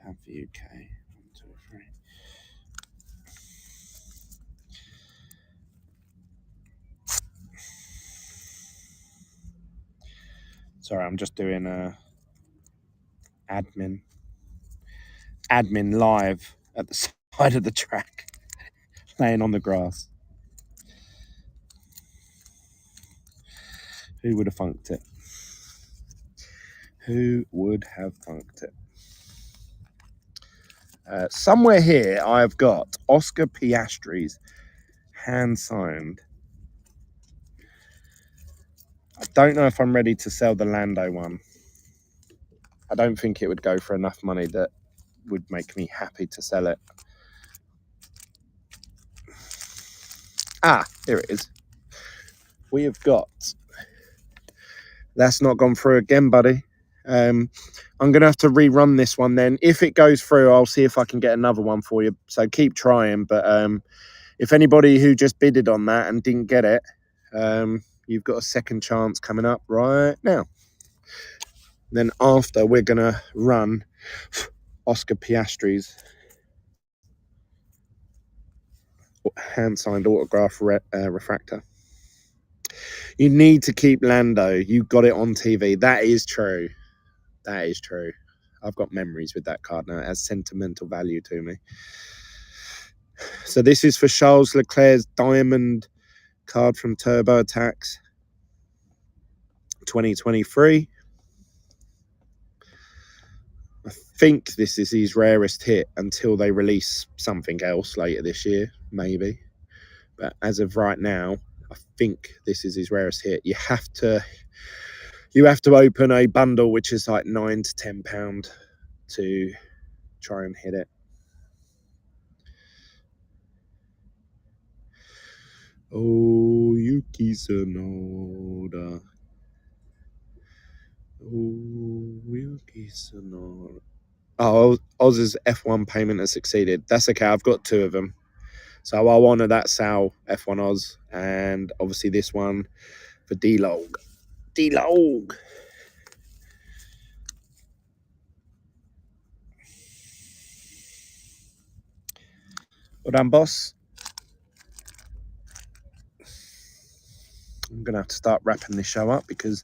Have UK. 1, 2, 3. Sorry, I'm just doing a admin live at the side of the track, laying on the grass. Who would have funked it? Who would have funked it? Somewhere here, I've got Oscar Piastri's hand signed. I don't know if I'm ready to sell the Lando one. I don't think it would go for enough money that would make me happy to sell it. Ah, here it is. We have got... That's not gone through again, buddy. I'm going to have to rerun this one then. If it goes through, I'll see if I can get another one for you. So keep trying. But if anybody who just bidded on that and didn't get it, you've got a second chance coming up right now. Then after, we're going to run Oscar Piastri's hand-signed autograph refractor. You need to keep Lando. You got it on TV. That is true. That is true. I've got memories with that card now. It has sentimental value to me. So this is for Charles Leclerc's diamond card from Turbo Attacks 2023. I think this is his rarest hit until they release something else later this year, maybe. But as of right now, I think this is his rarest hit. You have to open a bundle which is like £9 to £10 to try and hit it. Oh, Yuki Tsunoda. Oh, Yuki Tsunoda. Oh, Oz's F1 payment has succeeded. That's okay. I've got 2 of them. So I'll honour that Sal F1 Oz. And obviously this one for D-Log. D-Log. Well done, boss. I'm going to have to start wrapping this show up because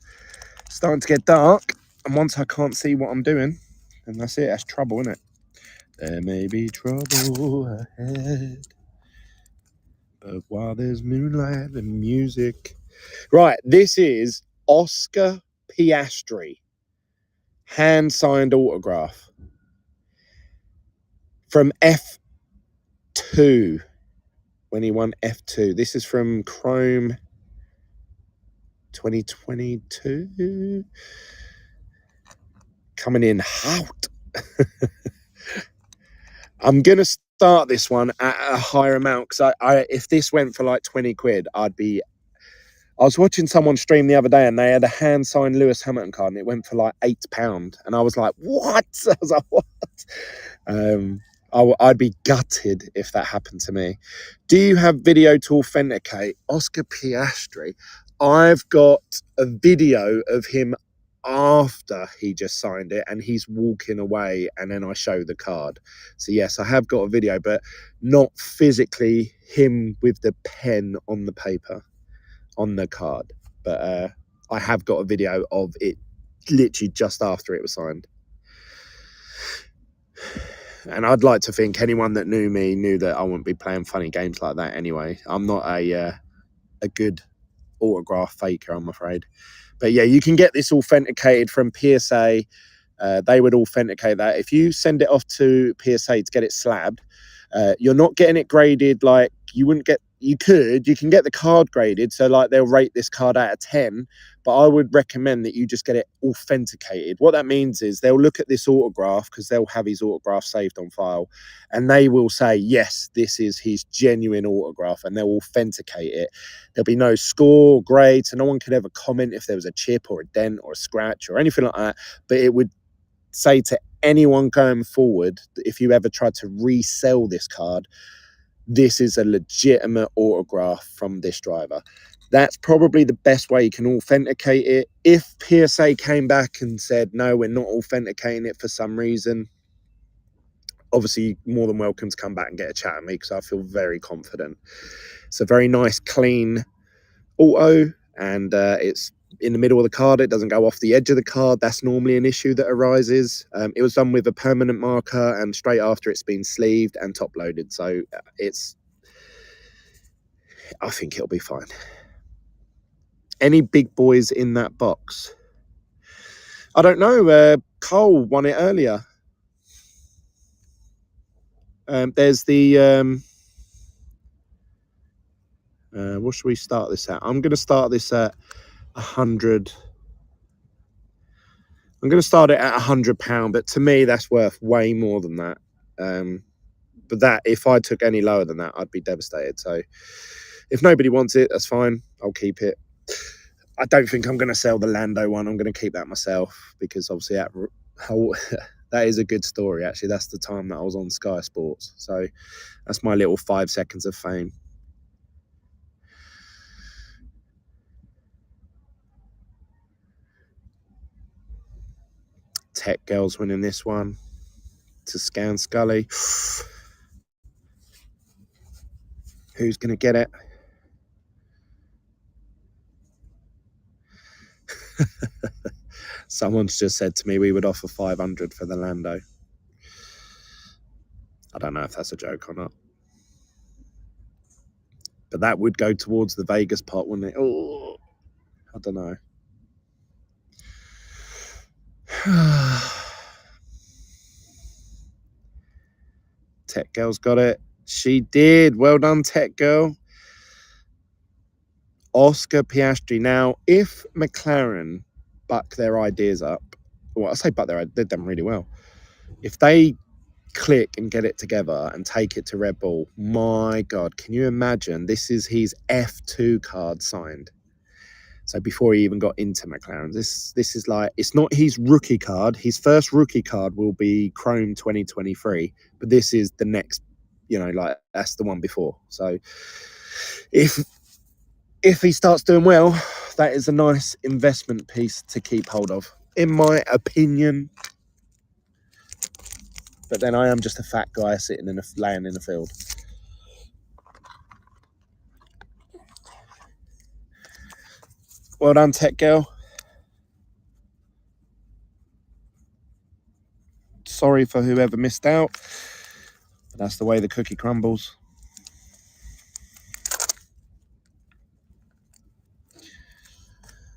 it's starting to get dark. And once I can't see what I'm doing, then that's it. That's trouble, isn't it? There may be trouble ahead. But while there's moonlight and music. Right, this is Oscar Piastri. Hand-signed autograph. From F2. When he won F2. This is from Chrome 2022. Coming in hot. I'm going to start this one at a higher amount because if this went for like 20 quid, I'd be... I was watching someone stream the other day and they had a hand-signed Lewis Hamilton card and it went for like £8. And I was like, what? I was like, what? I'd be gutted if that happened to me. Do you have video to authenticate? Oscar Piastri. I've got a video of him after he just signed it and he's walking away and then I show the card. So yes, I have got a video, but not physically him with the pen on the paper, on the card. But I have got a video of it literally just after it was signed. And I'd like to think anyone that knew me knew that I wouldn't be playing funny games like that anyway. I'm not a good autograph faker, I'm afraid. But yeah, you can get this authenticated from PSA. They would authenticate that. If you send it off to PSA to get it slabbed, you're not getting it graded like you wouldn't get you can get the card graded, so like they'll rate this card out of 10, but I would recommend that you just get it authenticated. What that means is they'll look at this autograph, because they'll have his autograph saved on file, and they will say, yes, this is his genuine autograph, and they'll authenticate it. There'll be no score or grade, so no one could ever comment if there was a chip or a dent or a scratch or anything like that, but it would say to anyone going forward, if you ever tried to resell this card, this is a legitimate autograph from this driver. That's probably the best way you can authenticate it. If PSA came back and said, no, we're not authenticating it for some reason, obviously more than welcome to come back and get a chat at me, because I feel very confident. It's a very nice, clean auto, and it's in the middle of the card. It doesn't go off the edge of the card. That's normally an issue that arises. It was done with a permanent marker, and straight after it's been sleeved and top loaded, so I think it'll be fine. Any big boys in that box? I don't know. Cole won it earlier. There's the what should we start this at? I'm going to start this at 100. I'm going to start it at £100, but to me that's worth way more than that. But that, if I took any lower than that, I'd be devastated. So if nobody wants it, that's fine. I'll keep it. I don't think I'm going to sell the Lando one. I'm going to keep that myself, because obviously that is a good story. Actually, that's the time that I was on Sky Sports. So that's my little 5 seconds of fame. Tech Girl's winning this one. To Scan Scully. Who's going to get it? Someone's just said to me we would offer 500 for the Lando. I don't know if that's a joke or not. But that would go towards the Vegas pot, wouldn't it? Oh, I don't know. Tech Girl's got it. She did. Well done, Tech Girl. Oscar Piastri. Now, if McLaren buck their ideas up, well, I say buck their ideas, they've done really well. If they click and get it together and take it to Red Bull, my God, can you imagine? This is his F2 card signed. So before he even got into McLaren, this is like, it's not his rookie card. His first rookie card will be Chrome 2023, but this is the next, like that's the one before. So if he starts doing well, that is a nice investment piece to keep hold of, in my opinion. But then I am just a fat guy sitting laying in the field. Well done, Tech Girl. Sorry for whoever missed out. But that's the way the cookie crumbles.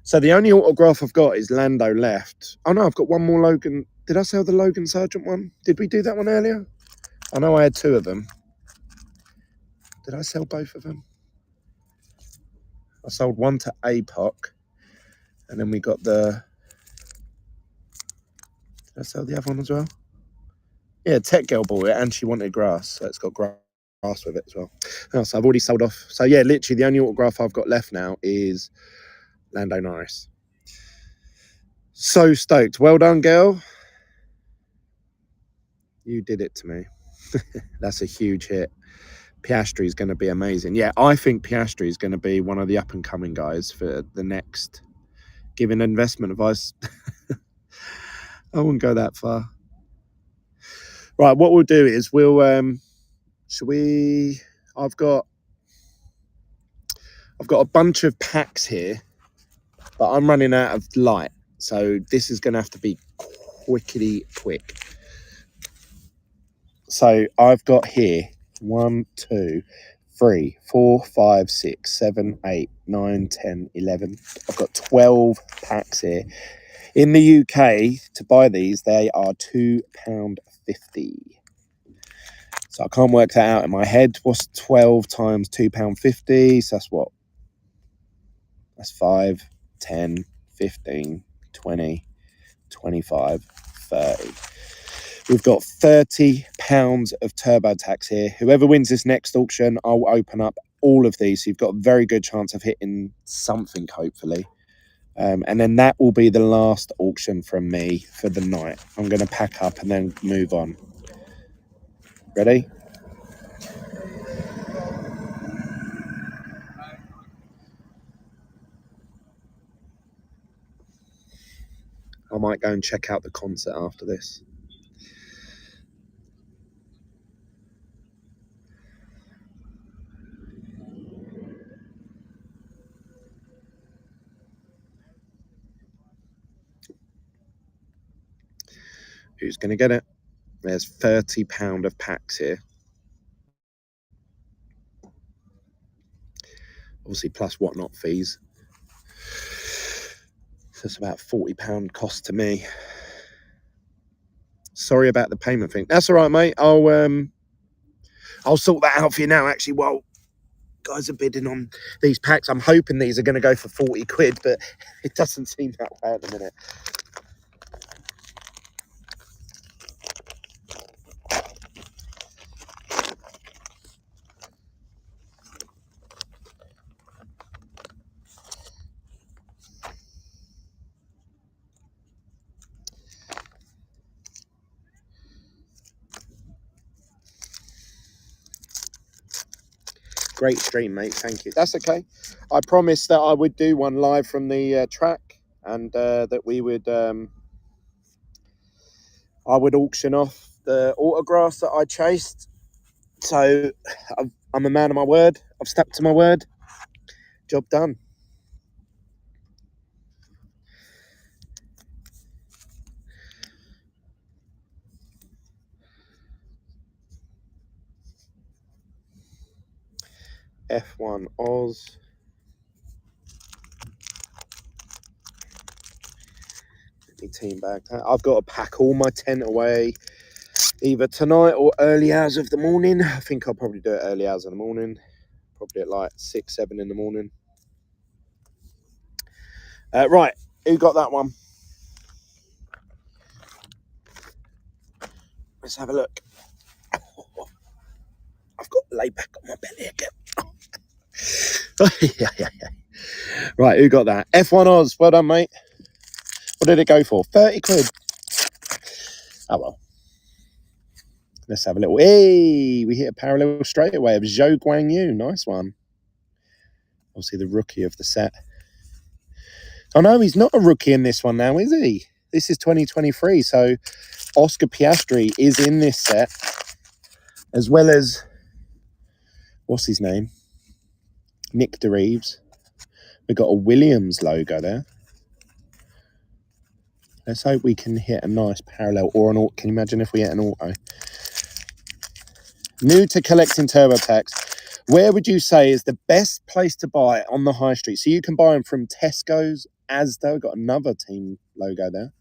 So the only autograph I've got is Lando left. Oh no, I've got one more Logan. Did I sell the Logan Sargent one? Did we do that one earlier? I know I had two of them. Did I sell both of them? I sold one to APOC. And then we got the... Did I sell the other one as well? Yeah, Tech Girl bought it, and she wanted grass. So it's got grass with it as well. Oh, so I've already sold off. So yeah, literally the only autograph I've got left now is Lando Norris. So stoked. Well done, girl. You did it to me. That's a huge hit. Piastri is going to be amazing. Yeah, I think Piastri is going to be one of the up-and-coming guys for the next... Giving investment advice. I wouldn't go that far. Right, what we'll do is we'll... should we... I've got a bunch of packs here, but I'm running out of light. So this is going to have to be quick. So I've got here 1, 2, 3, 4, 5, 6, 7, 8, 9, 10, 11. I've got 12 packs here. In the UK, to buy these, they are £2.50. So I can't work that out in my head. What's 12 times £2.50? So that's what? That's 5, 10, 15, 20, 25, 30. We've got £30 of TurboTax here. Whoever wins this next auction, I'll open up all of these. So you've got a very good chance of hitting something, hopefully. And then that will be the last auction from me for the night. I'm going to pack up and then move on. Ready? I might go and check out the concert after this. Who's going to get it? There's £30 of packs here. Obviously, plus whatnot fees. So it's about £40 cost to me. Sorry about the payment thing. That's all right, mate. I'll sort that out for you now, actually, while guys are bidding on these packs. I'm hoping these are going to go for 40 quid, but it doesn't seem that way at the minute. Great stream, mate. Thank you. That's okay. I promised that I would do one live from the track, and that we would I would auction off the autographs that I chased. So I'm a man of my word. I've stuck to my word. Job done. F1 Oz. Let me team bag that. I've got to pack all my tent away either tonight or early hours of the morning. I think I'll probably do it early hours of the morning. Probably at like 6, 7 in the morning. Right, who got that one? Let's have a look. I've got to lay back on my belly again. Yeah. Right, who got that? F1 Oz, well done, mate. What did it go for? 30 quid. Oh, well. Let's have a little... Hey, we hit a parallel straightaway of Zhou Guanyu. Nice one. Obviously the rookie of the set. Oh, no, he's not a rookie in this one now, is he? This is 2023, so Oscar Piastri is in this set, as well as... What's his name? Nick DeReeves. We've got a Williams logo there. Let's hope we can hit a nice parallel or an auto. Can you imagine if we hit an auto? New to collecting TurboTax. Where would you say is the best place to buy on the high street? So you can buy them from Tesco's, Asda. We've got another team logo there.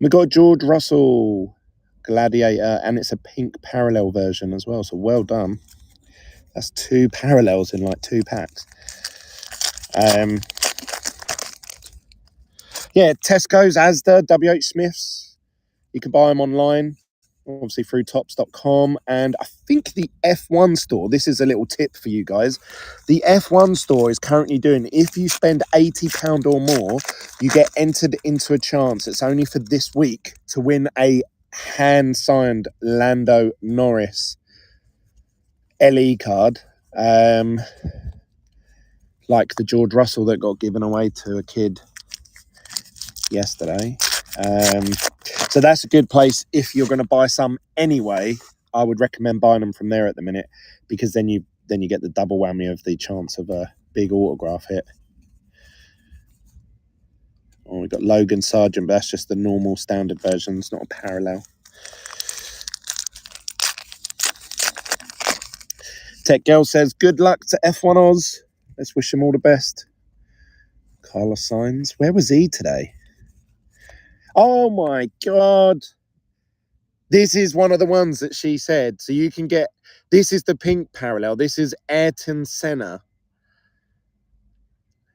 We've got George Russell Gladiator, and it's a pink parallel version as well. So well done. That's 2 parallels in like 2 packs. Yeah, Tesco's, Asda, WH Smith's. You can buy them online, obviously through tops.com. And I think the F1 store, this is a little tip for you guys. The F1 store is currently doing, if you spend £80 or more, you get entered into a chance. It's only for this week to win a hand-signed Lando Norris LE card. Like the George Russell that got given away to a kid yesterday. So that's a good place if you're going to buy some anyway. I would recommend buying them from there at the minute, because then you get the double whammy of the chance of a big autograph hit. Oh, we've got Logan Sargent, but that's just the normal standard version. It's not a parallel. Tech Girl says, good luck to F1 Oz. Let's wish him all the best. Carlos Sainz. Where was he today? Oh my God. This is one of the ones that she said. So you can get, this is the pink parallel. This is Ayrton Senna.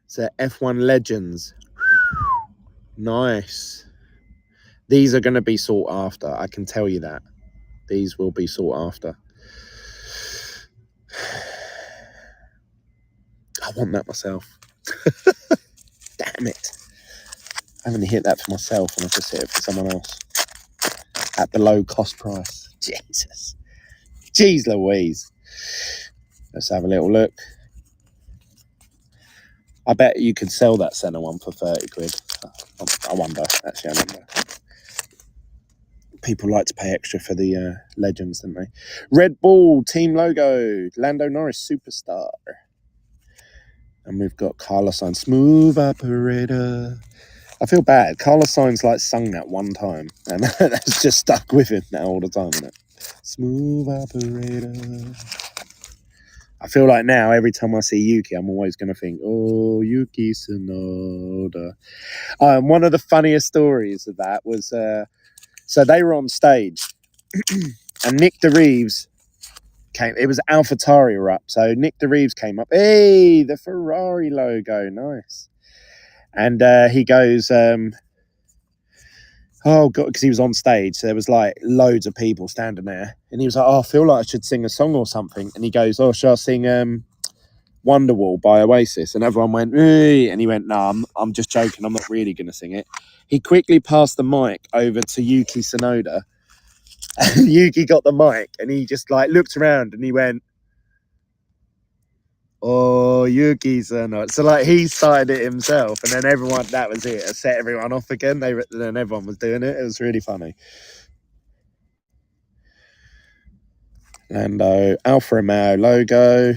It's a F1 Legends. Nice. These are going to be sought after. I can tell you that. These will be sought after. I want that myself. Damn it. I haven't hit that for myself and I've just hit it for someone else. At the low cost price. Jesus. Jeez Louise. Let's have a little look. I bet you could sell that Senna one for 30 quid. I wonder. Actually, I wonder. People like to pay extra for the Legends, don't they? Red Bull team logo. Lando Norris superstar. And we've got Carlos Sainz, smooth operator. I feel bad. Carlos Sainz like sung that one time, and that's just stuck with him now all the time, isn't it? Smooth operator. I feel like now every time I see Yuki, I'm always going to think, oh, Yuki Tsunoda. One of the funniest stories of that was, so they were on stage, and Nick DeReeves came. It was AlphaTauri were up, so Nick DeReeves came up. Hey, the Ferrari logo, nice. And he goes, oh God, because he was on stage, so there was like loads of people standing there, and he was like, oh, I feel like I should sing a song or something. And he goes, oh, should I sing Wonderwall by Oasis? And everyone went, hey. And he went, no, I'm just joking, I'm not really going to sing it. He quickly passed the mic over to Yuki Tsunoda. And Yuki got the mic, and he just like looked around, and he went, oh, Yuki's not. So like he started it himself, and then everyone, that was it. It set everyone off again. Then everyone was doing it. It was really funny. Lando, Alfa Romeo logo.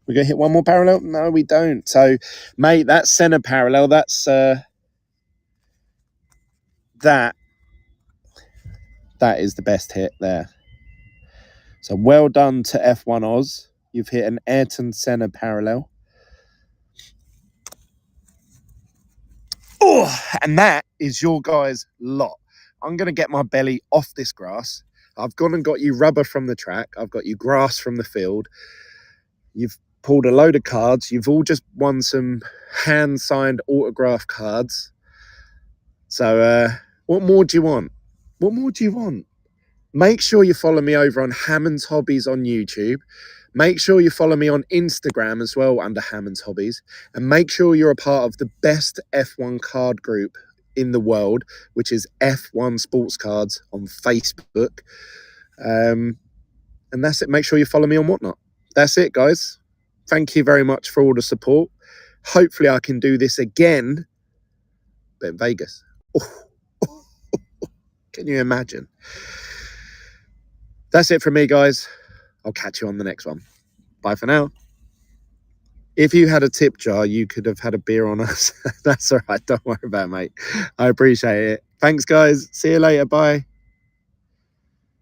We're gonna hit one more parallel? No, we don't. So, mate, that Senna parallel. That's that is the best hit there. So well done to F1 Oz. You've hit an Ayrton Senna parallel. Oh, and that is your guys' lot. I'm going to get my belly off this grass. I've gone and got you rubber from the track. I've got you grass from the field. You've pulled a load of cards. You've all just won some hand-signed autograph cards. So what more do you want? What more do you want? Make sure you follow me over on Hammond's Hobbies on YouTube. Make sure you follow me on Instagram as well under Hammond's Hobbies. And make sure you're a part of the best F1 card group in the world, which is F1 Sports Cards on Facebook. And that's it. Make sure you follow me on Whatnot. That's it, guys. Thank you very much for all the support. Hopefully I can do this again, but in Vegas. Can you imagine? That's it from me, guys. I'll catch you on the next one. Bye for now. If you had a tip jar, you could have had a beer on us. That's all right. Don't worry about it, mate. I appreciate it. Thanks, guys. See you later. Bye.